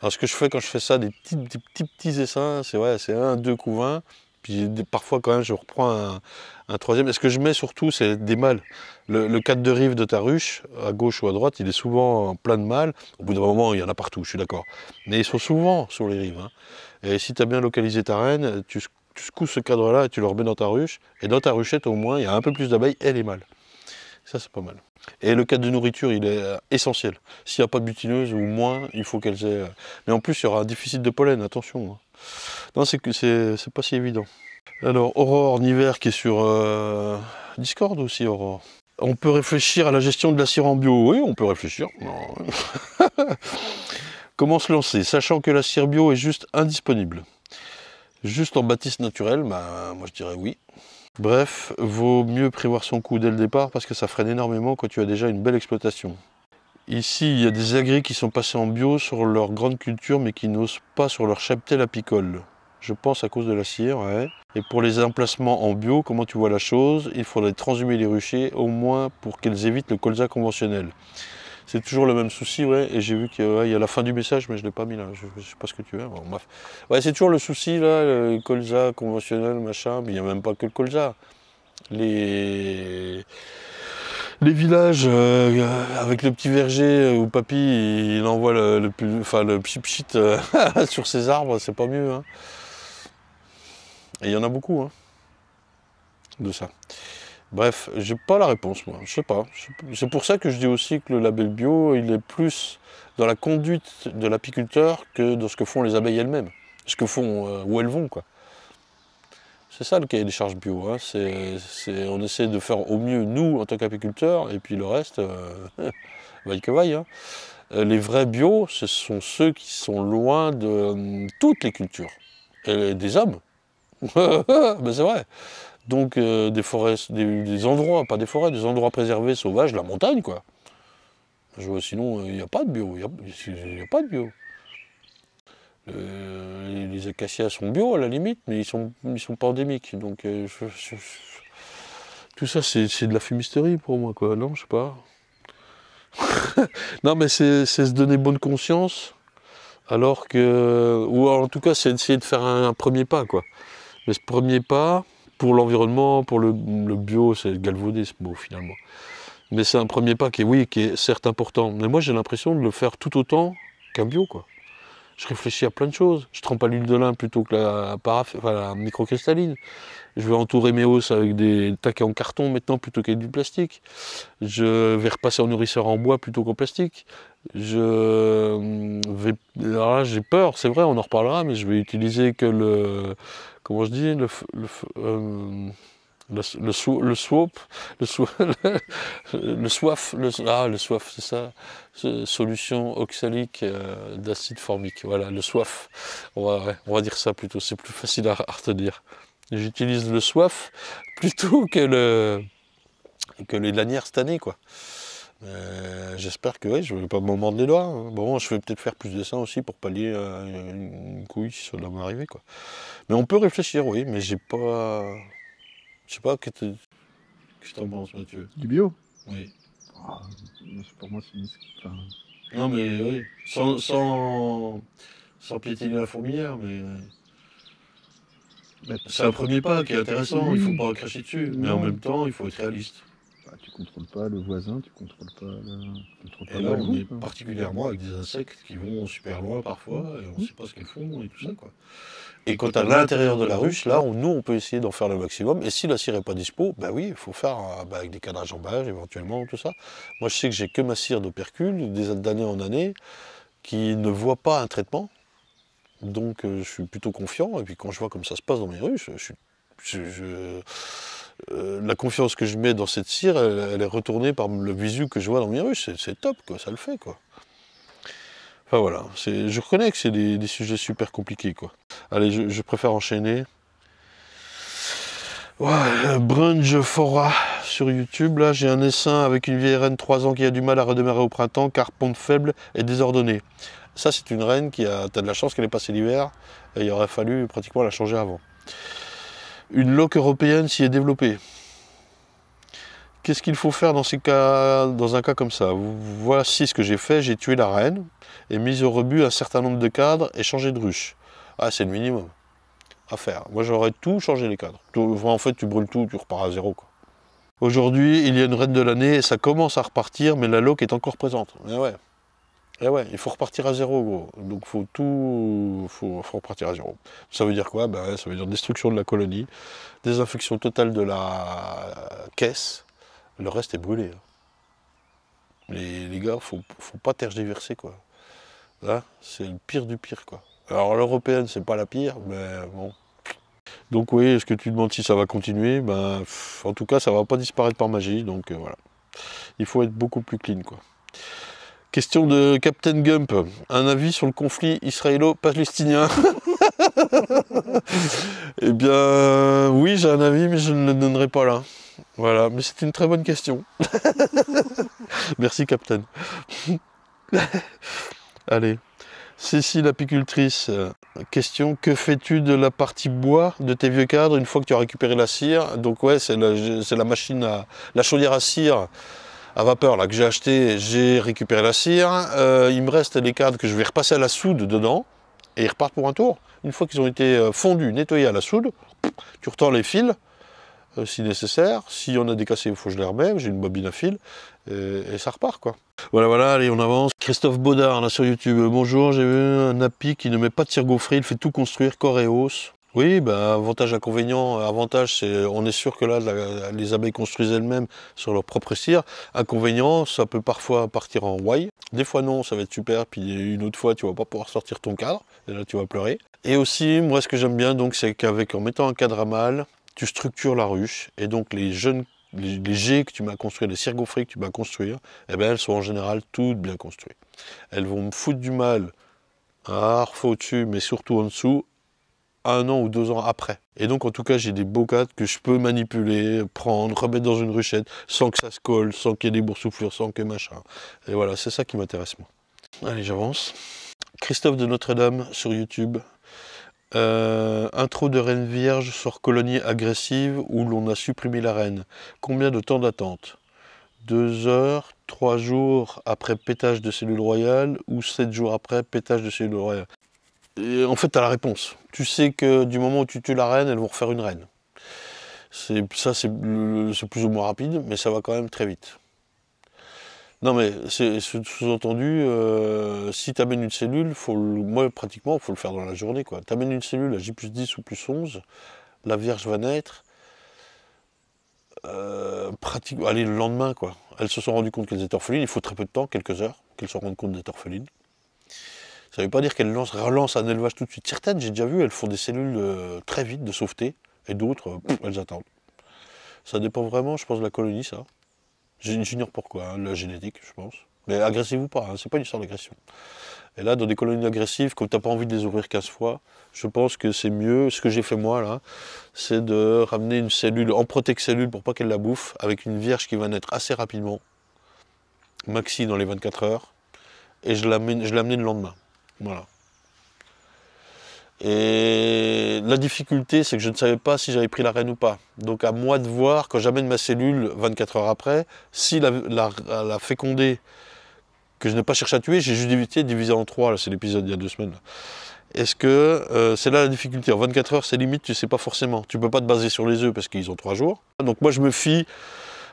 Speaker 1: Alors ce que je fais quand je fais ça, des petits essaims, c'est 1-2 couvains, puis parfois quand même je reprends un troisième. Et ce que je mets surtout, c'est des mâles. Le cadre de rive de ta ruche, à gauche ou à droite, il est souvent plein de mâles. Au bout d'un moment, il y en a partout, je suis d'accord. Mais ils sont souvent sur les rives. Hein. Et si tu as bien localisé ta reine, tu secousses ce cadre-là et tu le remets dans ta ruche. Et dans ta ruchette, au moins, il y a un peu plus d'abeilles et les mâles. Ça, c'est pas mal. Et le cadre de nourriture, il est essentiel. S'il n'y a pas de butineuse ou moins, il faut qu'elles aient... Mais en plus, il y aura un déficit de pollen, attention. Hein. Non, c'est pas si évident. Alors, Aurore Niver qui est sur Discord aussi, Aurore. On peut réfléchir à la gestion de la cire en bio. Oui, on peut réfléchir. Non. Comment se lancer, sachant que la cire bio est juste indisponible? Juste en bâtisse naturelle, bah, moi je dirais oui. Bref, vaut mieux prévoir son coût dès le départ parce que ça freine énormément quand tu as déjà une belle exploitation. Ici, il y a des agris qui sont passés en bio sur leur grande culture mais qui n'osent pas sur leur cheptel apicole. Je pense à cause de la cire, ouais. Et pour les emplacements en bio, comment tu vois la chose? Il faudrait transhumer les ruchers, au moins pour qu'elles évitent le colza conventionnel. C'est toujours le même souci, ouais. Et j'ai vu qu'il y a la fin du message, mais je ne l'ai pas mis là. Je ne sais pas ce que tu veux. Bon, bref. Ouais, c'est toujours le souci, là, le colza conventionnel, machin. Mais il n'y a même pas que le colza. Les villages avec le petit verger où papy il envoie le pchit sur ses arbres, c'est pas mieux. Hein. Et il y en a beaucoup hein, de ça. Bref, j'ai pas la réponse moi, je sais pas. C'est pour ça que je dis aussi que le label bio, il est plus dans la conduite de l'apiculteur que dans ce que font les abeilles elles-mêmes. Ce que font, où elles vont quoi. C'est ça le cahier des charges bio. Hein. On essaie de faire au mieux nous en tant qu'apiculteurs et puis le reste, vaille que vaille. Hein. Les vrais bio, ce sont ceux qui sont loin de toutes les cultures. Et des hommes. Ben c'est vrai. Donc des forêts, des endroits, pas des forêts, des endroits préservés, sauvages, la montagne quoi. Sinon, il n'y a pas de bio. Il n'y a pas de bio. Les acacias sont bio à la limite, mais ils sont pas endémiques. Donc tout ça c'est de la fumisterie pour moi quoi, non je sais pas. Non mais c'est se donner bonne conscience, alors que. Ou en tout cas c'est essayer de faire un premier pas quoi. Mais ce premier pas, pour l'environnement, pour le bio, c'est galvaudé ce mot finalement. Mais c'est un premier pas qui est certes important. Mais moi j'ai l'impression de le faire tout autant qu'un bio quoi. Je réfléchis à plein de choses. Je trempe à l'huile de lin plutôt que la microcristalline. Je vais entourer mes hausses avec des taquets en carton maintenant plutôt qu'avec du plastique. Je vais repasser en nourrisseur en bois plutôt qu'en plastique. Alors là, j'ai peur, c'est vrai, on en reparlera, mais je vais utiliser que comment je dis, le soif, c'est ça, solution oxalique d'acide formique, voilà, le soif, on va dire ça plutôt, c'est plus facile à retenir. J'utilise le soif plutôt que les lanières cette année, quoi. J'espère que je ne vais pas me mordre les doigts. Hein. Bon, je vais peut-être faire plus de ça aussi pour pallier à une couille si ça doit m'arriver, quoi. Mais on peut réfléchir, oui, mais j'ai pas... Je sais pas, qu'est-ce que tu en penses, Mathieu?
Speaker 4: Du bio?
Speaker 1: Oui.
Speaker 4: Ah, pour moi, c'est enfin...
Speaker 1: Non, mais oui, sans piétiner la fourmilière, mais... C'est un premier pas qui est intéressant, il ne faut pas cracher dessus, mais en même temps, il faut être réaliste.
Speaker 4: Bah, tu contrôles pas le voisin, tu contrôles pas
Speaker 1: Et là,
Speaker 4: la
Speaker 1: on est
Speaker 4: loupe, hein.
Speaker 1: particulièrement avec des insectes qui vont super loin parfois, et on ne sait pas ce qu'ils font et tout ça, quoi. Et quand à l'intérieur de la ruche, là, nous, on peut essayer d'en faire le maximum. Et si la cire n'est pas dispo, bah oui, il faut faire avec des cadrages en bâche, éventuellement, tout ça. Moi, je sais que j'ai que ma cire d'opercule, d'année en année, qui ne voit pas un traitement. Donc, je suis plutôt confiant. Et puis, quand je vois comme ça se passe dans mes ruches, la confiance que je mets dans cette cire, elle est retournée par le visu que je vois dans mes ruches. C'est top, quoi, ça le fait, quoi. Enfin voilà, je reconnais que c'est des sujets super compliqués, quoi. Allez, je préfère enchaîner. Ouais, Brunge Fora sur YouTube, là j'ai un essaim avec une vieille reine 3 ans qui a du mal à redémarrer au printemps car ponte faible et désordonnée. Ça c'est une reine t'as de la chance qu'elle ait passé l'hiver, et il aurait fallu pratiquement la changer avant. Une loque européenne s'y est développée. Qu'est-ce qu'il faut faire dans un cas comme ça? Voici ce que j'ai fait, j'ai tué la reine et mis au rebut un certain nombre de cadres et changé de ruche. Ah, c'est le minimum à faire. Moi, j'aurais tout changé les cadres. En fait, tu brûles tout, tu repars à zéro, quoi. Aujourd'hui, il y a une reine de l'année et ça commence à repartir, mais la loque est encore présente. Mais ouais. Et ouais, il faut repartir à zéro, gros. Donc, faut repartir à zéro. Ça veut dire quoi? Ben, ça veut dire destruction de la colonie, désinfection totale de la caisse. Le reste est brûlé. Les gars, faut pas tergiverser, quoi. Là, c'est le pire du pire, quoi. Alors l'européenne, c'est pas la pire, mais bon. Donc oui, est-ce que tu demandes si ça va continuer? Ben, en tout cas, ça va pas disparaître par magie, donc voilà. Il faut être beaucoup plus clean, quoi. Question de Captain Gump. Un avis sur le conflit israélo-palestinien? Eh bien, oui, j'ai un avis, mais je ne le donnerai pas là. Voilà, mais c'est une très bonne question. Merci, Captain. Allez. Cécile, apicultrice, question, que fais-tu de la partie bois de tes vieux cadres une fois que tu as récupéré la cire? Donc ouais, c'est la machine la chaudière à cire à vapeur là, que j'ai acheté, j'ai récupéré la cire. Il me reste les cadres que je vais repasser à la soude dedans et ils repartent pour un tour. Une fois qu'ils ont été fondus, nettoyés à la soude, tu retends les fils si nécessaire. S'il y en a des cassés, il faut que je les remets, j'ai une bobine à fil et ça repart, quoi. Voilà, allez, on avance. Christophe Baudard, là, sur YouTube. Bonjour, j'ai vu un api qui ne met pas de cire gaufrée, il fait tout construire, corps et os. Oui, ben, avantage, inconvénient. Avantage, c'est on est sûr que là, les abeilles construisent elles-mêmes sur leur propre cire. Inconvénient, ça peut parfois partir en ouaille. Des fois non, ça va être super, puis une autre fois, tu vas pas pouvoir sortir ton cadre, et là, tu vas pleurer. Et aussi, moi, ce que j'aime bien, donc, c'est qu'en mettant un cadre à mâle, tu structures la ruche, et donc les jets que tu m'as construits, les cires gaufrées que tu vas construire, eh ben, elles sont en général toutes bien construites. Elles vont me foutre du mal à fois au-dessus, mais surtout en dessous, 1 an ou 2 ans après. Et donc en tout cas j'ai des beaux cadres que je peux manipuler, prendre, remettre dans une ruchette, sans que ça se colle, sans qu'il y ait des boursouflures, sans que machin. Et voilà, c'est ça qui m'intéresse moi. Allez, j'avance. Christophe de Notre-Dame sur YouTube. Intro de reine vierge sur colonie agressive où l'on a supprimé la reine. Combien de temps d'attente? 2 heures, 3 jours après pétage de cellule royale ou 7 jours après pétage de cellule royale? Et en fait, tu as la réponse. Tu sais que du moment où tu tues la reine, elles vont refaire une reine. C'est plus ou moins rapide, mais ça va quand même très vite. Non mais, c'est sous-entendu, si tu amènes une cellule, moi pratiquement, il faut le faire dans la journée, quoi. Tu amènes une cellule à J+10 ou +11, la vierge va naître, allez, le lendemain, quoi. Elles se sont rendues compte qu'elles étaient orphelines, il faut très peu de temps, quelques heures, qu'elles se rendent compte d'être orphelines. Ça ne veut pas dire qu'elles relancent un élevage tout de suite. Certaines, j'ai déjà vu, elles font des cellules très vite de sauveté, et d'autres, elles attendent. Ça dépend vraiment, je pense, de la colonie, ça. J'ignore pourquoi, hein, la génétique, je pense. Mais agressive ou pas, hein, c'est pas une histoire d'agression. Et là, dans des colonies agressives, comme tu n'as pas envie de les ouvrir 15 fois, je pense que c'est mieux, ce que j'ai fait moi, là, c'est de ramener une cellule en protect-cellule pour pas qu'elle la bouffe, avec une vierge qui va naître assez rapidement, maxi dans les 24 heures, et je l'amenais le lendemain. Voilà. Et la difficulté, c'est que je ne savais pas si j'avais pris la reine ou pas. Donc à moi de voir, quand j'amène ma cellule 24 heures après, si la fécondée, que je n'ai pas cherché à tuer, j'ai juste évité de diviser en 3, c'est l'épisode d'il y a 2 semaines. Est-ce que c'est là la difficulté? En 24 heures, c'est limite, tu ne sais pas forcément. Tu ne peux pas te baser sur les œufs parce qu'ils ont 3 jours. Donc moi, je me fie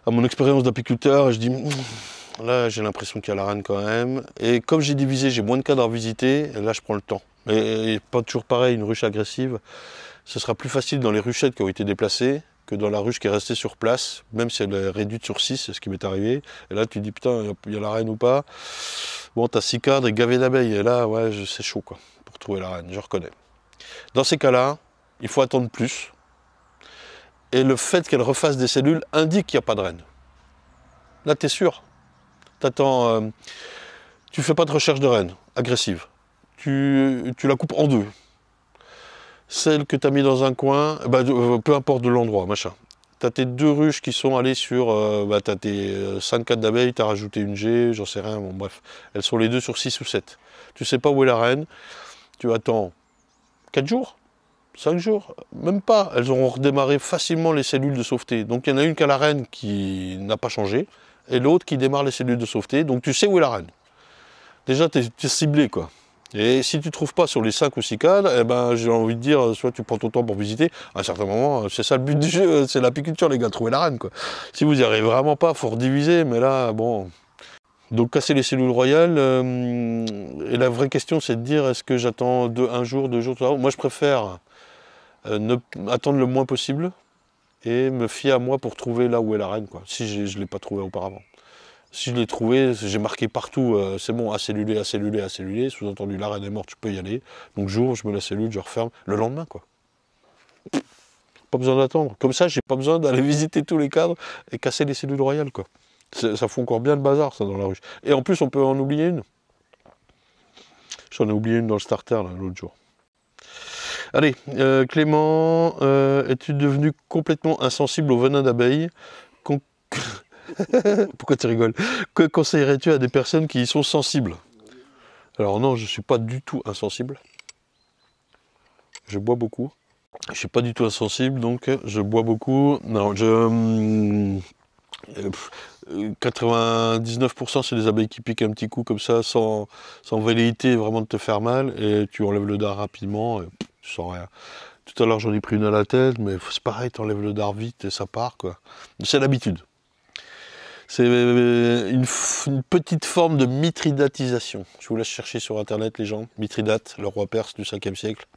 Speaker 1: à mon expérience d'apiculteur, et je dis, là j'ai l'impression qu'il y a la reine quand même. Et comme j'ai divisé, j'ai moins de cadres à visiter, et là je prends le temps. Et pas toujours pareil, une ruche agressive, ce sera plus facile dans les ruchettes qui ont été déplacées que dans la ruche qui est restée sur place, même si elle est réduite sur 6, c'est ce qui m'est arrivé. Et là tu dis, putain, il y a la reine ou pas. Bon, t'as 6 cadres et gavé d'abeilles, et là, ouais, c'est chaud quoi, pour trouver la reine, je reconnais. Dans ces cas-là, il faut attendre plus. Et le fait qu'elle refasse des cellules indique qu'il n'y a pas de reine. Là, tu es sûr. T'attends, tu fais pas de recherche de reine agressive. Tu la coupes en deux. Celle que tu as mis dans un coin, peu importe de l'endroit, machin. Tu as tes 2 ruches qui sont allées sur... tu as tes 5 cadres d'abeilles, tu as rajouté une G, j'en sais rien, bon bref. Elles sont les 2 sur 6 ou 7. Tu sais pas où est la reine. Tu attends 4 jours 5 jours, même pas. Elles auront redémarré facilement les cellules de sauveté. Donc il y en a une qui a la reine qui n'a pas changé, et l'autre qui démarre les cellules de sauveté. Donc tu sais où est la reine. Déjà, tu es ciblé, quoi. Et si tu ne trouves pas sur les 5 ou 6 cadres, eh ben, j'ai envie de dire, soit tu prends ton temps pour visiter, à un certain moment, c'est ça le but du jeu, c'est l'apiculture, les gars, trouver la reine, quoi. Si vous n'y arrivez vraiment pas, il faut rediviser, mais là, bon... Donc casser les cellules royales, et la vraie question, c'est de dire, est-ce que j'attends un jour, 2 jours, 3 jours. Moi, je préfère... attendre le moins possible et me fier à moi pour trouver là où est la reine, quoi, si je ne l'ai pas trouvé auparavant. Si je l'ai trouvé, j'ai marqué partout, c'est bon, acellulé, acellulé, acellulé, sous-entendu la reine est morte, tu peux y aller. Donc j'ouvre, je mets la cellule, je referme, le lendemain, quoi. Pas besoin d'attendre. Comme ça, j'ai pas besoin d'aller visiter tous les cadres et casser les cellules royales, quoi. Ça fout encore bien le bazar, ça, dans la ruche. Et en plus, on peut en oublier une. J'en ai oublié une dans le starter, là, l'autre jour. Allez, Clément, es-tu devenu complètement insensible au venin d'abeille? Pourquoi tu rigoles? Que conseillerais-tu à des personnes qui y sont sensibles? Alors non, je ne suis pas du tout insensible. Je bois beaucoup. Je ne suis pas du tout insensible, donc je bois beaucoup. Non, 99% c'est des abeilles qui piquent un petit coup comme ça, sans velléité vraiment de te faire mal, et tu enlèves le dard rapidement, et tu sens rien. Tout à l'heure j'en ai pris une à la tête, mais c'est pareil, tu enlèves le dard vite et ça part, quoi. C'est l'habitude. C'est une petite forme de mithridatisation. Je vous laisse chercher sur internet les gens. Mithridate, le roi perse du 5e siècle.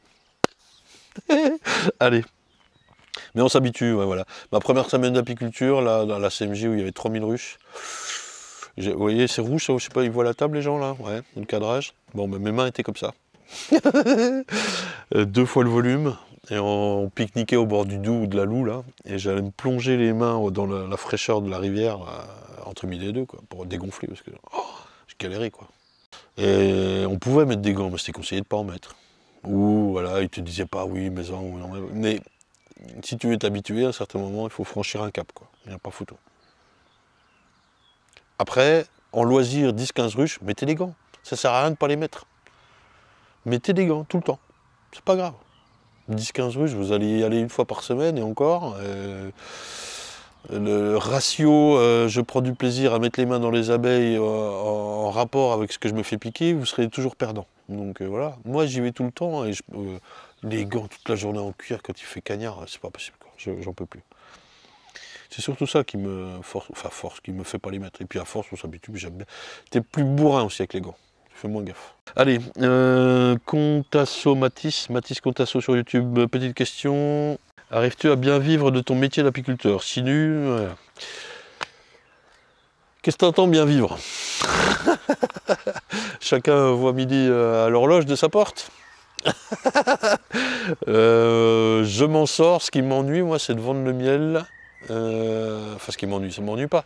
Speaker 1: Allez. Mais on s'habitue, ouais, voilà. Ma première semaine d'apiculture, là, dans la CMJ où il y avait 3000 ruches. Vous voyez, c'est rouge, ça, je sais pas, ils voient la table les gens là? Ouais, le cadrage. Bon, ben, mes mains étaient comme ça. 2 fois le volume. Et on pique-niquait au bord du Doubs ou de la Loue, là. Et j'allais me plonger les mains dans la fraîcheur de la rivière, entre midi et deux, quoi, pour dégonfler, parce que je galérais, quoi. Et on pouvait mettre des gants, mais c'était conseillé de ne pas en mettre. Ou, voilà, ils te disaient pas, oui, mais si tu veux t'habituer, à un certain moment, il faut franchir un cap, quoi. Il n'y a pas photo. Après, en loisir, 10-15 ruches, mettez des gants. Ça sert à rien de ne pas les mettre. Mettez des gants, tout le temps. C'est pas grave. 10-15 ruches, vous allez y aller une fois par semaine et encore. Le ratio, je prends du plaisir à mettre les mains dans les abeilles en rapport avec ce que je me fais piquer, vous serez toujours perdant. Donc voilà, moi j'y vais tout le temps et les gants toute la journée en cuir quand il fait cagnard, c'est pas possible, j'en peux plus. C'est surtout ça qui me force, qui me fait pas les mettre. Et puis à force on s'habitue, j'aime bien. T'es plus bourrin aussi avec les gants. Fais moins gaffe. Allez, Contasso Mathis Contasso sur YouTube, petite question. Arrives-tu à bien vivre de ton métier d'apiculteur? Si nu, voilà. Qu'est-ce que tu entends bien vivre? Chacun voit midi à l'horloge de sa porte. Je m'en sors. Ce qui m'ennuie, moi, c'est de vendre le miel. Enfin, ce qui m'ennuie, ça ne m'ennuie pas.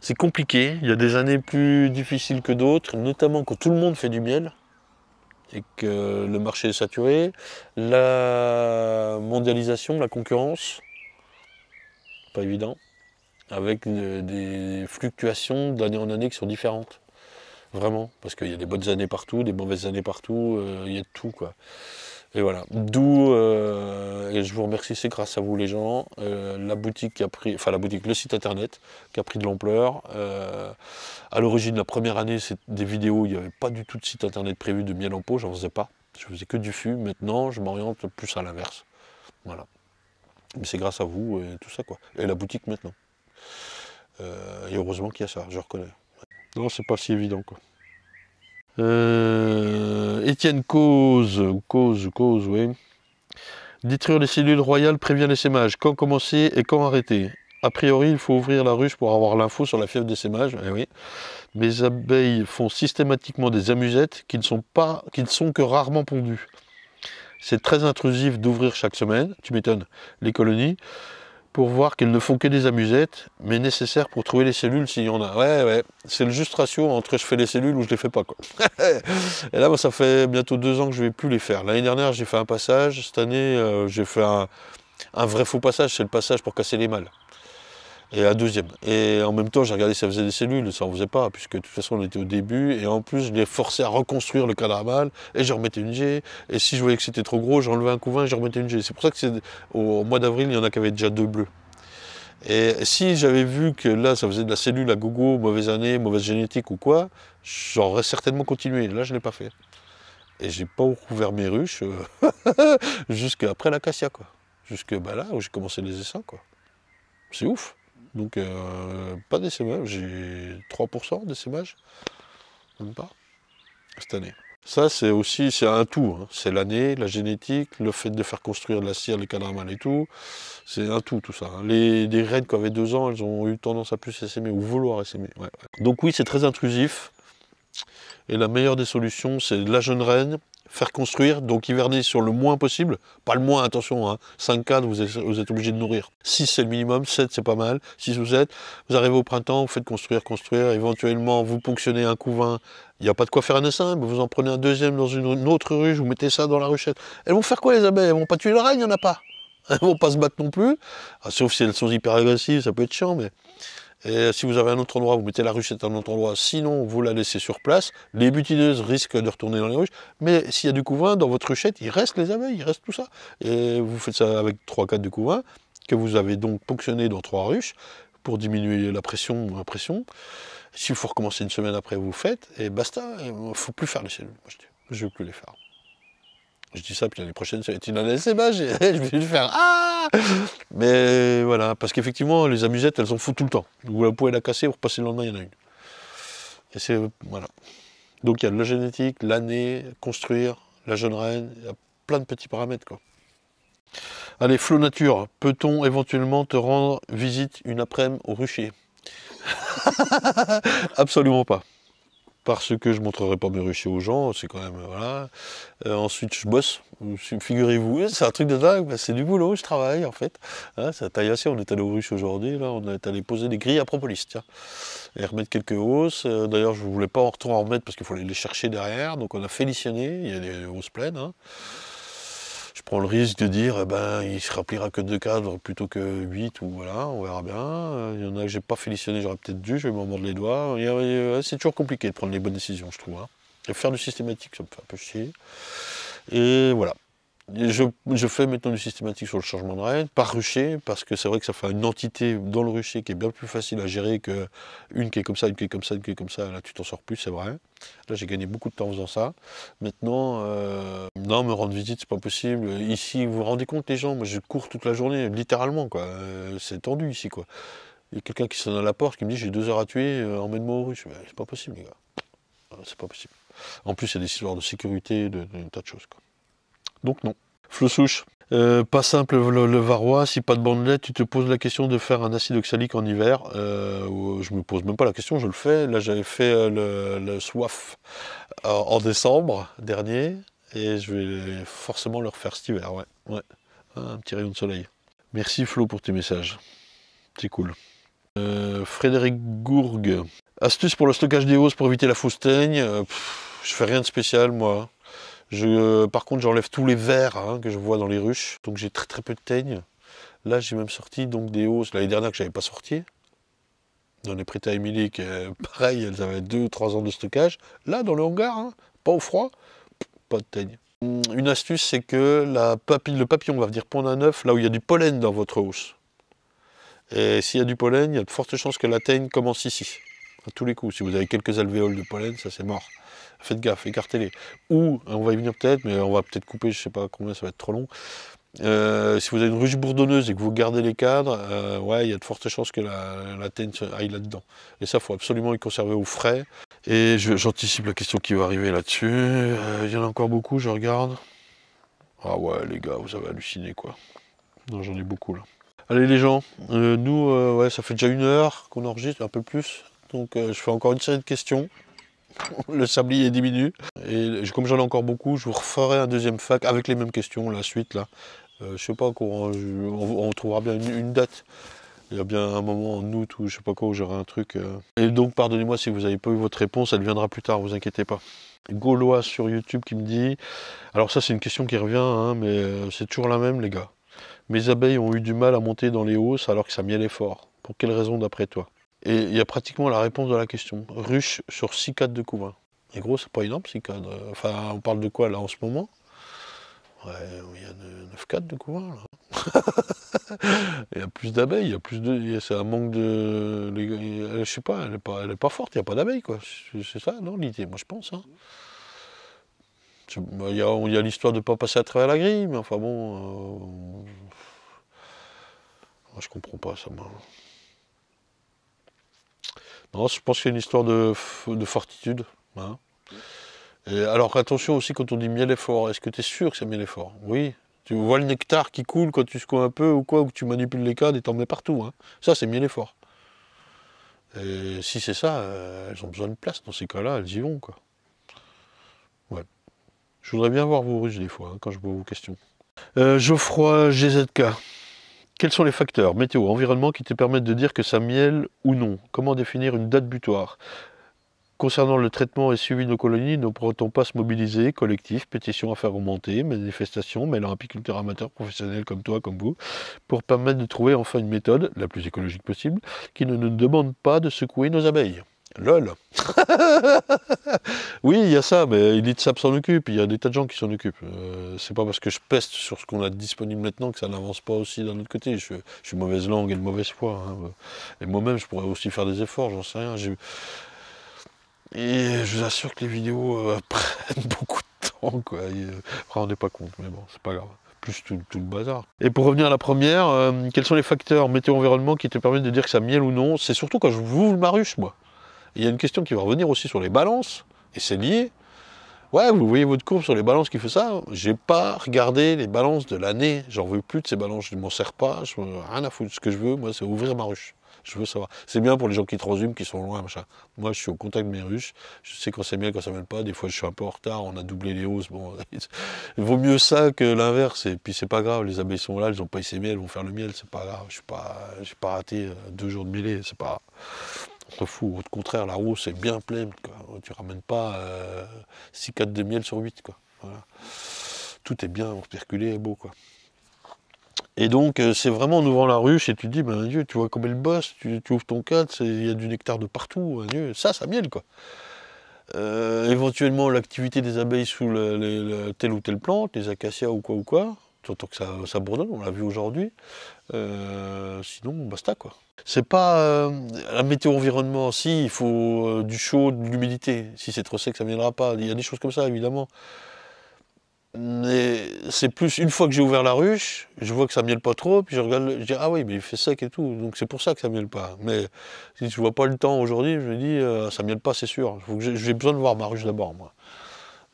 Speaker 1: C'est compliqué. Il y a des années plus difficiles que d'autres, notamment quand tout le monde fait du miel et que le marché est saturé. La mondialisation, la concurrence, pas évident, avec des fluctuations d'année en année qui sont différentes. Vraiment, parce qu'il y a des bonnes années partout, des mauvaises années partout, il y a de tout, quoi. Et voilà, d'où, et je vous remercie, c'est grâce à vous les gens, la boutique qui a pris, enfin la boutique, le site internet qui a pris de l'ampleur. À l'origine, la première année, c'est des vidéos, il n'y avait pas du tout de site internet prévu de miel en pot, j'en faisais pas. Je faisais que du fût. Maintenant, je m'oriente plus à l'inverse. Voilà. Mais c'est grâce à vous et tout ça, quoi. Et la boutique maintenant. Et heureusement qu'il y a ça, je reconnais. Non, c'est pas si évident, quoi. Étienne Cause, oui. Détruire les cellules royales prévient l'essaimage. Quand commencer et quand arrêter? A priori, il faut ouvrir la ruche pour avoir l'info sur la fièvre d'essaimage. Eh oui. Mes abeilles font systématiquement des amusettes qui ne sont que rarement pondues. C'est très intrusif d'ouvrir chaque semaine, tu m'étonnes, les colonies, pour voir qu'elles ne font que des amusettes, mais nécessaires pour trouver les cellules s'il y en a. Ouais, c'est le juste ratio entre je fais les cellules ou je les fais pas, quoi. Et là, moi, ça fait bientôt 2 ans que je vais plus les faire. L'année dernière, j'ai fait un passage. Cette année, j'ai fait un vrai faux passage, c'est le passage pour casser les mâles. Et un deuxième. Et en même temps, j'ai regardé si ça faisait des cellules, ça en faisait pas, puisque de toute façon, on était au début. Et en plus, je les forçais à reconstruire le cadre mâle, et je remettais une G. Et si je voyais que c'était trop gros, j'enlevais un couvain et je remettais une G. C'est pour ça que au mois d'avril, il y en a qui avaient déjà 2 bleus. Et si j'avais vu que là, ça faisait de la cellule à gogo, mauvaise année, mauvaise génétique ou quoi, j'aurais certainement continué. Là, je ne l'ai pas fait. Et j'ai pas ouvert mes ruches jusqu'après l'acacia, quoi. Jusque là où j'ai commencé les essaims, quoi. C'est ouf. Donc, pas d'essaimage, j'ai 3% d'essaimage, même pas, cette année. Ça, c'est aussi, c'est un tout, hein. C'est l'année, la génétique, le fait de faire construire de la cire, les cadres mâles et tout, c'est un tout ça. Hein. Les reines qui avaient 2 ans, elles ont eu tendance à plus essaimer ou vouloir essaimer. Ouais. Donc oui, c'est très intrusif, et la meilleure des solutions, c'est la jeune reine, faire construire, donc hiverner sur le moins possible, pas le moins, attention, hein, 5 cadres, vous êtes obligé de nourrir. 6 c'est le minimum, 7 c'est pas mal, 6 ou 7, vous arrivez au printemps, vous faites construire, éventuellement vous ponctionnez un couvain, il n'y a pas de quoi faire un essaim, mais vous en prenez un deuxième dans une autre ruche, vous mettez ça dans la ruchette. Elles vont faire quoi les abeilles? Elles vont pas tuer le reine, il n'y en a pas. Elles vont pas se battre non plus, sauf si elles sont hyper agressives, ça peut être chiant, mais... Et si vous avez un autre endroit, vous mettez la ruchette à un autre endroit, sinon vous la laissez sur place. Les butineuses risquent de retourner dans les ruches, mais s'il y a du couvain, dans votre ruchette, il reste les abeilles, il reste tout ça. Et vous faites ça avec 3-4 de couvain, que vous avez donc ponctionné dans 3 ruches, pour diminuer la pression. S'il faut recommencer une semaine après, vous faites, et basta, il ne faut plus faire les cellules. Moi, je ne veux plus les faire. Je dis ça, puis l'année prochaine, ça va être une année d'essaimage, je vais le faire. Ah! Mais voilà, parce qu'effectivement, les amusettes, elles en foutent tout le temps. Vous pouvez la casser, vous repassez le lendemain, il y en a une. Et c'est, voilà. Donc il y a la génétique, l'année, construire, la jeune reine, il y a plein de petits paramètres, quoi. Allez, Flow Nature, peut-on éventuellement te rendre visite une après-midi au rucher? Absolument pas. Parce que je ne montrerai pas mes ruchers aux gens, c'est quand même, voilà. Ensuite, je bosse, figurez-vous, c'est un truc de dingue, c'est du boulot, je travaille en fait. Hein, ça taille assez, on est allé aux ruches aujourd'hui, là, on est allé poser des grilles à propolis, tiens. Et remettre quelques hausses, d'ailleurs je ne voulais pas en retour en remettre parce qu'il fallait les chercher derrière, donc on a félitionné, il y a des hausses pleines. Hein. Je prends le risque de dire, il se remplira que 2 cadres plutôt que 8, ou voilà, on verra bien. Il y en a que j'ai pas félitionné, j'aurais peut-être dû, je vais m'en mordre les doigts. C'est toujours compliqué de prendre les bonnes décisions, je trouve. Hein. Et faire du systématique, ça me fait un peu chier. Et voilà. Et je fais maintenant du systématique sur le changement de reine, par rucher, parce que c'est vrai que ça fait une entité dans le rucher qui est bien plus facile à gérer qu'une qui est comme ça, une qui est comme ça, une qui est comme ça. Là, tu t'en sors plus, c'est vrai. Là, j'ai gagné beaucoup de temps en faisant ça. Maintenant, non, me rendre visite, c'est pas possible. Ici, vous vous rendez compte, les gens, moi, je cours toute la journée, littéralement, quoi. C'est tendu ici, quoi. Il y a quelqu'un qui sonne à la porte, qui me dit, j'ai 2 heures à tuer, emmène-moi aux ruches. C'est pas possible, les gars. C'est pas possible. En plus, il y a des histoires de sécurité, de tas de choses, quoi. Donc non. Flo Souche, pas simple le varroa, si pas de bandelette, tu te poses la question de faire un acide oxalique en hiver. Je me pose même pas la question, je le fais. Là j'avais fait le soif en décembre dernier, et je vais forcément le refaire cet hiver, ouais. Un petit rayon de soleil. Merci Flo pour tes messages, c'est cool. Frédéric Gourgue, astuce pour le stockage des hausses pour éviter la fausse teigne. Je fais rien de spécial moi. Par contre, j'enlève tous les vers que je vois dans les ruches, donc j'ai très peu de teigne. Là, j'ai même sorti donc des hausses l'année dernière que je n'avais pas sorti. J'en ai prêté à Émilie, pareil, elles avaient 2 ou 3 ans de stockage. Là, dans le hangar, pas au froid, pas de teigne. Une astuce, c'est que le papillon va venir pondre un œuf là où il y a du pollen dans votre hausse. Et s'il y a du pollen, il y a de fortes chances que la teigne commence ici. À tous les coups, si vous avez quelques alvéoles de pollen, ça c'est mort. Faites gaffe, écartez-les. Ou, on va y venir peut-être, mais on va peut-être couper, je sais pas combien, ça va être trop long. Si vous avez une ruche bourdonneuse et que vous gardez les cadres, ouais, il y a de fortes chances que la teigne aille là-dedans. Et ça, il faut absolument les conserver au frais. Et j'anticipe la question qui va arriver là-dessus. Il y en a encore beaucoup, je regarde. Ah ouais, les gars, vous avez halluciné, quoi. Non, j'en ai beaucoup, là. Allez, les gens, nous, ouais, ça fait déjà 1 heure qu'on enregistre, un peu plus. Donc, je fais encore une série de questions. Le sablier diminue. Et comme j'en ai encore beaucoup, je vous referai un deuxième fac avec les mêmes questions, la suite, là. Je sais pas quand, on trouvera bien une date. Il y a bien un moment en août ou je sais pas quoi où j'aurai un truc. Et donc pardonnez-moi si vous n'avez pas eu votre réponse, elle viendra plus tard, vous inquiétez pas. Gaulois sur YouTube qui me dit, alors ça c'est une question qui revient, hein, mais c'est toujours la même les gars. Mes abeilles ont eu du mal à monter dans les hausses alors que ça miel est fort. Pour quelle raison d'après toi? Et il y a pratiquement la réponse de la question. Ruche sur 6 cadres de couvain. Et gros, c'est pas énorme 6 cadres. Enfin, on parle de quoi là en ce moment? Ouais, il y a 9 cadres de couvain là. Il y a plus d'abeilles, il y a plus de. C'est un manque de. Je sais pas, elle est pas forte, il n'y a pas d'abeilles quoi. C'est ça, non, l'idée, moi je pense. Hein. Il y a l'histoire de ne pas passer à travers la grille, mais enfin bon. Moi je comprends pas ça, moi. Non, je pense que c'est une histoire de fortitude. Hein. Et alors attention aussi quand on dit miel est fort, est-ce que tu es sûr que c'est miel est fort? Oui. Tu vois le nectar qui coule quand tu secoues un peu ou quoi, ou que tu manipules les cadres et t'en mets partout. Hein. Ça, c'est miel et fort. Et si c'est ça, elles ont besoin de place. Dans ces cas-là, elles y vont, quoi. Ouais. Je voudrais bien voir vos ruches des fois, hein, quand je vois vos questions. Geoffroy GZK. Quels sont les facteurs, météo, environnement, qui te permettent de dire que ça miel ou non? Comment définir une date butoir? Concernant le traitement et suivi de nos colonies, ne pourrait-on pas se mobiliser, collectif, pétition à faire remonter, manifestation, mêlant apiculteurs amateurs, professionnels comme toi, comme vous, pour permettre de trouver enfin une méthode, la plus écologique possible, qui ne nous demande pas de secouer nos abeilles. LOL. Oui, il y a ça, mais EliteSap s'en occupe, il y a des tas de gens qui s'en occupent. C'est pas parce que je peste sur ce qu'on a disponible maintenant que ça n'avance pas aussi d'un autre côté. Je suis mauvaise langue et de mauvaise foi. Hein. Et moi-même, je pourrais aussi faire des efforts, j'en sais rien. Et je vous assure que les vidéos prennent beaucoup de temps, quoi. Après, on n'est pas compte, mais bon, c'est pas grave. Plus tout le bazar. Et pour revenir à la première, quels sont les facteurs météo-environnement qui te permettent de dire que ça miel ou non? C'est surtout quand je vous ma ruche, moi. Il y a une question qui va revenir aussi sur les balances, et c'est lié. Ouais, vous voyez votre courbe sur les balances qui fait ça. J'ai pas regardé les balances de l'année. J'en veux plus de ces balances, je ne m'en sers pas. Je rien à foutre. Ce que je veux, moi, c'est ouvrir ma ruche. Je veux savoir. C'est bien pour les gens qui transhument, qui sont loin, machin. Moi, je suis au contact de mes ruches. Je sais quand c'est miel, quand ça miel pas. Des fois, je suis un peu en retard. On a doublé les hausses. Bon, il vaut mieux ça que l'inverse. Et puis, c'est pas grave. Les abeilles sont là, elles ont pas essayé miel, elles vont faire le miel. C'est pas grave. J'ai pas raté 2 jours de mêlée. C'est pas. On s'en fout. Au contraire, la hausse est bien pleine. Quoi. Tu ramènes pas 6 cadres de miel sur 8. Quoi. Voilà. Tout est bien perculé et beau. Quoi. Et donc, c'est vraiment en ouvrant la ruche et tu te dis, ben Dieu, tu vois comme elle bosse, tu ouvres ton cadre, il y a du nectar de partout, Dieu, ça miel, quoi. Éventuellement, l'activité des abeilles sous telle ou telle plante, les acacias ou quoi, tant que ça bourdonne, on l'a vu aujourd'hui. Sinon, basta, quoi. C'est pas la météo-environnement, si, il faut du chaud, de l'humidité. Si c'est trop sec, ça ne viendra pas. Il y a des choses comme ça, évidemment. Mais c'est plus, une fois que j'ai ouvert la ruche, je vois que ça miele pas trop, puis je regarde, je dis ah oui, mais il fait sec et tout, donc c'est pour ça que ça miele pas. Mais si je vois pas le temps aujourd'hui, je me dis ça miele pas, c'est sûr. J'ai besoin de voir ma ruche d'abord, moi.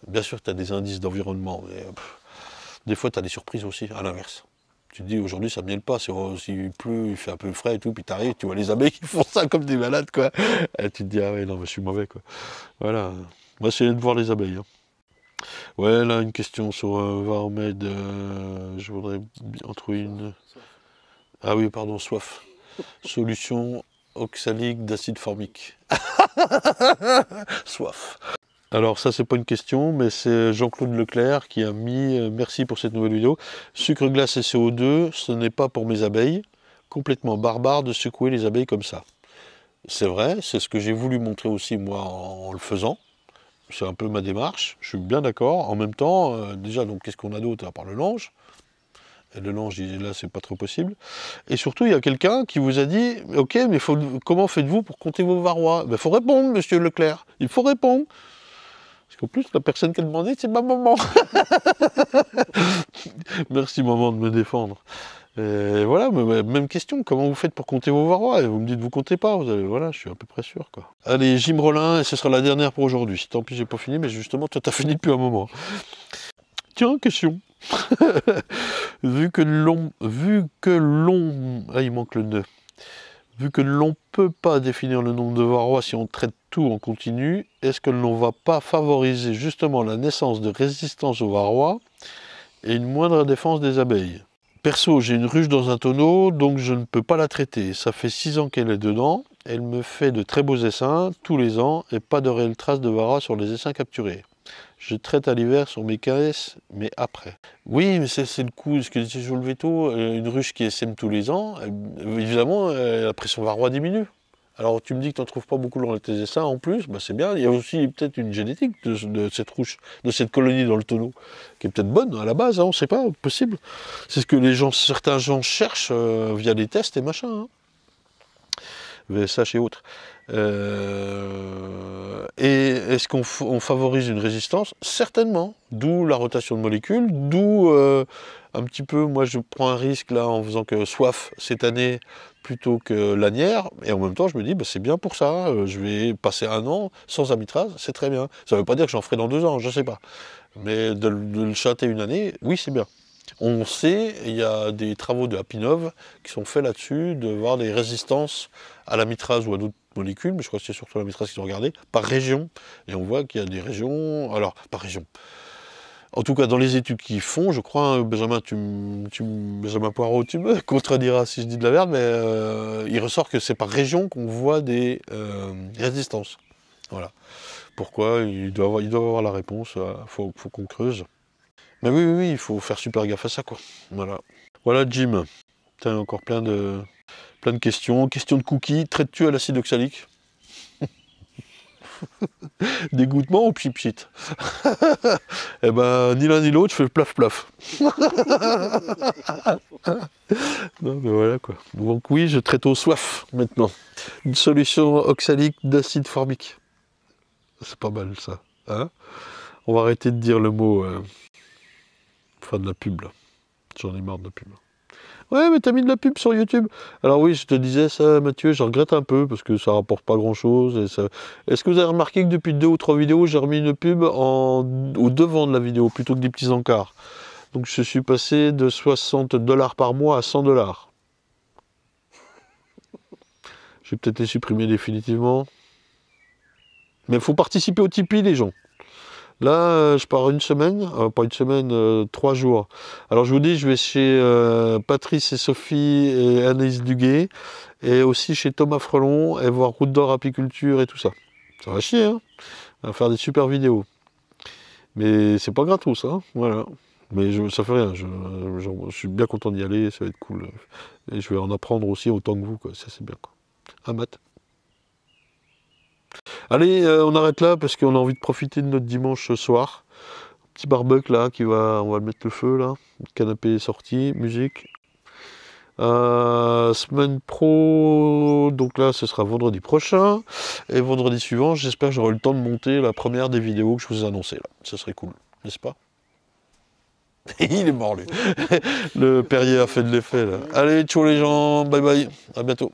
Speaker 1: Bien sûr, tu as des indices d'environnement, mais des fois tu as des surprises aussi, à l'inverse. Tu te dis aujourd'hui ça miele pas, s'il pleut, il fait un peu frais et tout, puis tu arrives, tu vois les abeilles qui font ça comme des malades, quoi. Et tu te dis ah ouais, non, mais je suis mauvais, quoi. Voilà. Moi, c'est de voir les abeilles. Hein. Ouais, là, une question sur Varmed. Je voudrais en trouver une. Ah oui, pardon, soif. Solution oxalique d'acide formique. Soif. Alors, ça, c'est pas une question, mais c'est Jean-Claude Leclerc qui a mis merci pour cette nouvelle vidéo. Sucre glace et CO2, ce n'est pas pour mes abeilles. Complètement barbare de secouer les abeilles comme ça. C'est vrai, c'est ce que j'ai voulu montrer aussi, moi, en le faisant. C'est un peu ma démarche, je suis bien d'accord. En même temps, déjà, donc qu'est-ce qu'on a d'autre à part le lange? Et le lange, là, c'est pas trop possible. Et surtout, il y a quelqu'un qui vous a dit, ok, mais comment faites-vous pour compter vos varrois? Il faut répondre, monsieur Leclerc, il faut répondre. Parce qu'en plus, la personne qui a demandé, c'est ma maman. Merci maman de me défendre. Et voilà, même question, comment vous faites pour compter vos varrois? Et vous me dites, vous comptez pas, voilà, je suis à peu près sûr, quoi. Allez, Jim Rollin, et ce sera la dernière pour aujourd'hui. Tant pis, j'ai pas fini, mais justement, toi, t'as fini depuis un moment. Tiens, question. Vu que l'on... Ah, il manque le nœud. Vu que l'on peut pas définir le nombre de varrois si on traite tout en continu, est-ce que l'on va pas favoriser justement la naissance de résistance aux varrois et une moindre défense des abeilles? Perso, j'ai une ruche dans un tonneau, donc je ne peux pas la traiter. Ça fait 6 ans qu'elle est dedans. Elle me fait de très beaux essaims tous les ans et pas de réelle trace de varroa sur les essaims capturés. Je traite à l'hiver sur mes caisses, mais après. Oui, mais c'est le coup, ce que disait Joël Veto, une ruche qui essaime tous les ans, évidemment, la pression varroa diminue. Alors tu me dis que tu n'en trouves pas beaucoup dans tes essaims en plus, bah, c'est bien. Il y a aussi peut-être une génétique de cette ruche, de cette colonie dans le tonneau, qui est peut-être bonne à la base, hein, on ne sait pas, possible. C'est ce que certains gens cherchent via des tests et machin. Hein. VSH et autres. Et est-ce qu'on favorise une résistance? Certainement, d'où la rotation de molécules, d'où un petit peu, moi je prends un risque là en faisant que soif cette année plutôt que lanière, et en même temps je me dis bah, c'est bien pour ça, je vais passer 1 an sans amitraz, c'est très bien. Ça ne veut pas dire que j'en ferai dans 2 ans, je ne sais pas. Mais de le châter 1 année, oui c'est bien. On sait, il y a des travaux de Apinov qui sont faits là-dessus, de voir des résistances à l'amitraz ou à d'autres molécules, mais je crois que c'est surtout l'amitraz qu'ils ont regardé, par région. Et on voit qu'il y a des régions, alors par région. En tout cas, dans les études qu'ils font, je crois, hein, Benjamin Poirot, tu me contrediras si je dis de la merde, mais il ressort que c'est par région qu'on voit des résistances. Voilà. Pourquoi? Il doit avoir la réponse, faut qu'on creuse. Mais oui, il faut faire super gaffe à ça, quoi. Voilà. Voilà, Jim. T'as encore plein de questions. Question de cookies. Traites-tu à l'acide oxalique? Dégoûtement ou pchit-pchit? Eh ben, ni l'un ni l'autre, je fais plaf-plaf. Non, mais voilà, quoi. Donc oui, je traite au soif, maintenant. Une solution oxalique d'acide formique. C'est pas mal, ça. Hein? On va arrêter de dire le mot... Fin de la pub, là. J'en ai marre de la pub. Ouais, mais t'as mis de la pub sur YouTube. Alors oui, je te disais ça, Mathieu, je regrette un peu, parce que ça rapporte pas grand-chose. Ça... Est-ce que vous avez remarqué que depuis 2 ou 3 vidéos, j'ai remis une pub au devant de la vidéo, plutôt que des petits encarts? Donc je suis passé de 60 $ par mois à 100 $. Je vais peut-être les supprimer définitivement. Mais il faut participer au Tipeee, les gens. Là, je pars 1 semaine, pas 1 semaine, 3 jours. Alors je vous dis, je vais chez Patrice et Sophie et Anaïs Duguay, et aussi chez Thomas Frelon, et voir Route d'Or Apiculture et tout ça. Ça va chier, hein? On va faire des super vidéos. Mais c'est pas gratos, hein, voilà. Mais ça fait rien, je suis bien content d'y aller, ça va être cool. Et je vais en apprendre aussi autant que vous, quoi. Ça c'est bien, quoi. Un mat. Allez, on arrête là parce qu'on a envie de profiter de notre dimanche soir. Petit barbecue là, on va mettre le feu là. Le canapé est sorti, musique. Semaine pro, donc là ce sera vendredi prochain. Et vendredi suivant, j'espère que j'aurai le temps de monter la première des vidéos que je vous ai annoncées là. Ça serait cool, n'est-ce pas? Il est mort lui. Le Perrier a fait de l'effet là. Allez, ciao les gens, bye bye, à bientôt.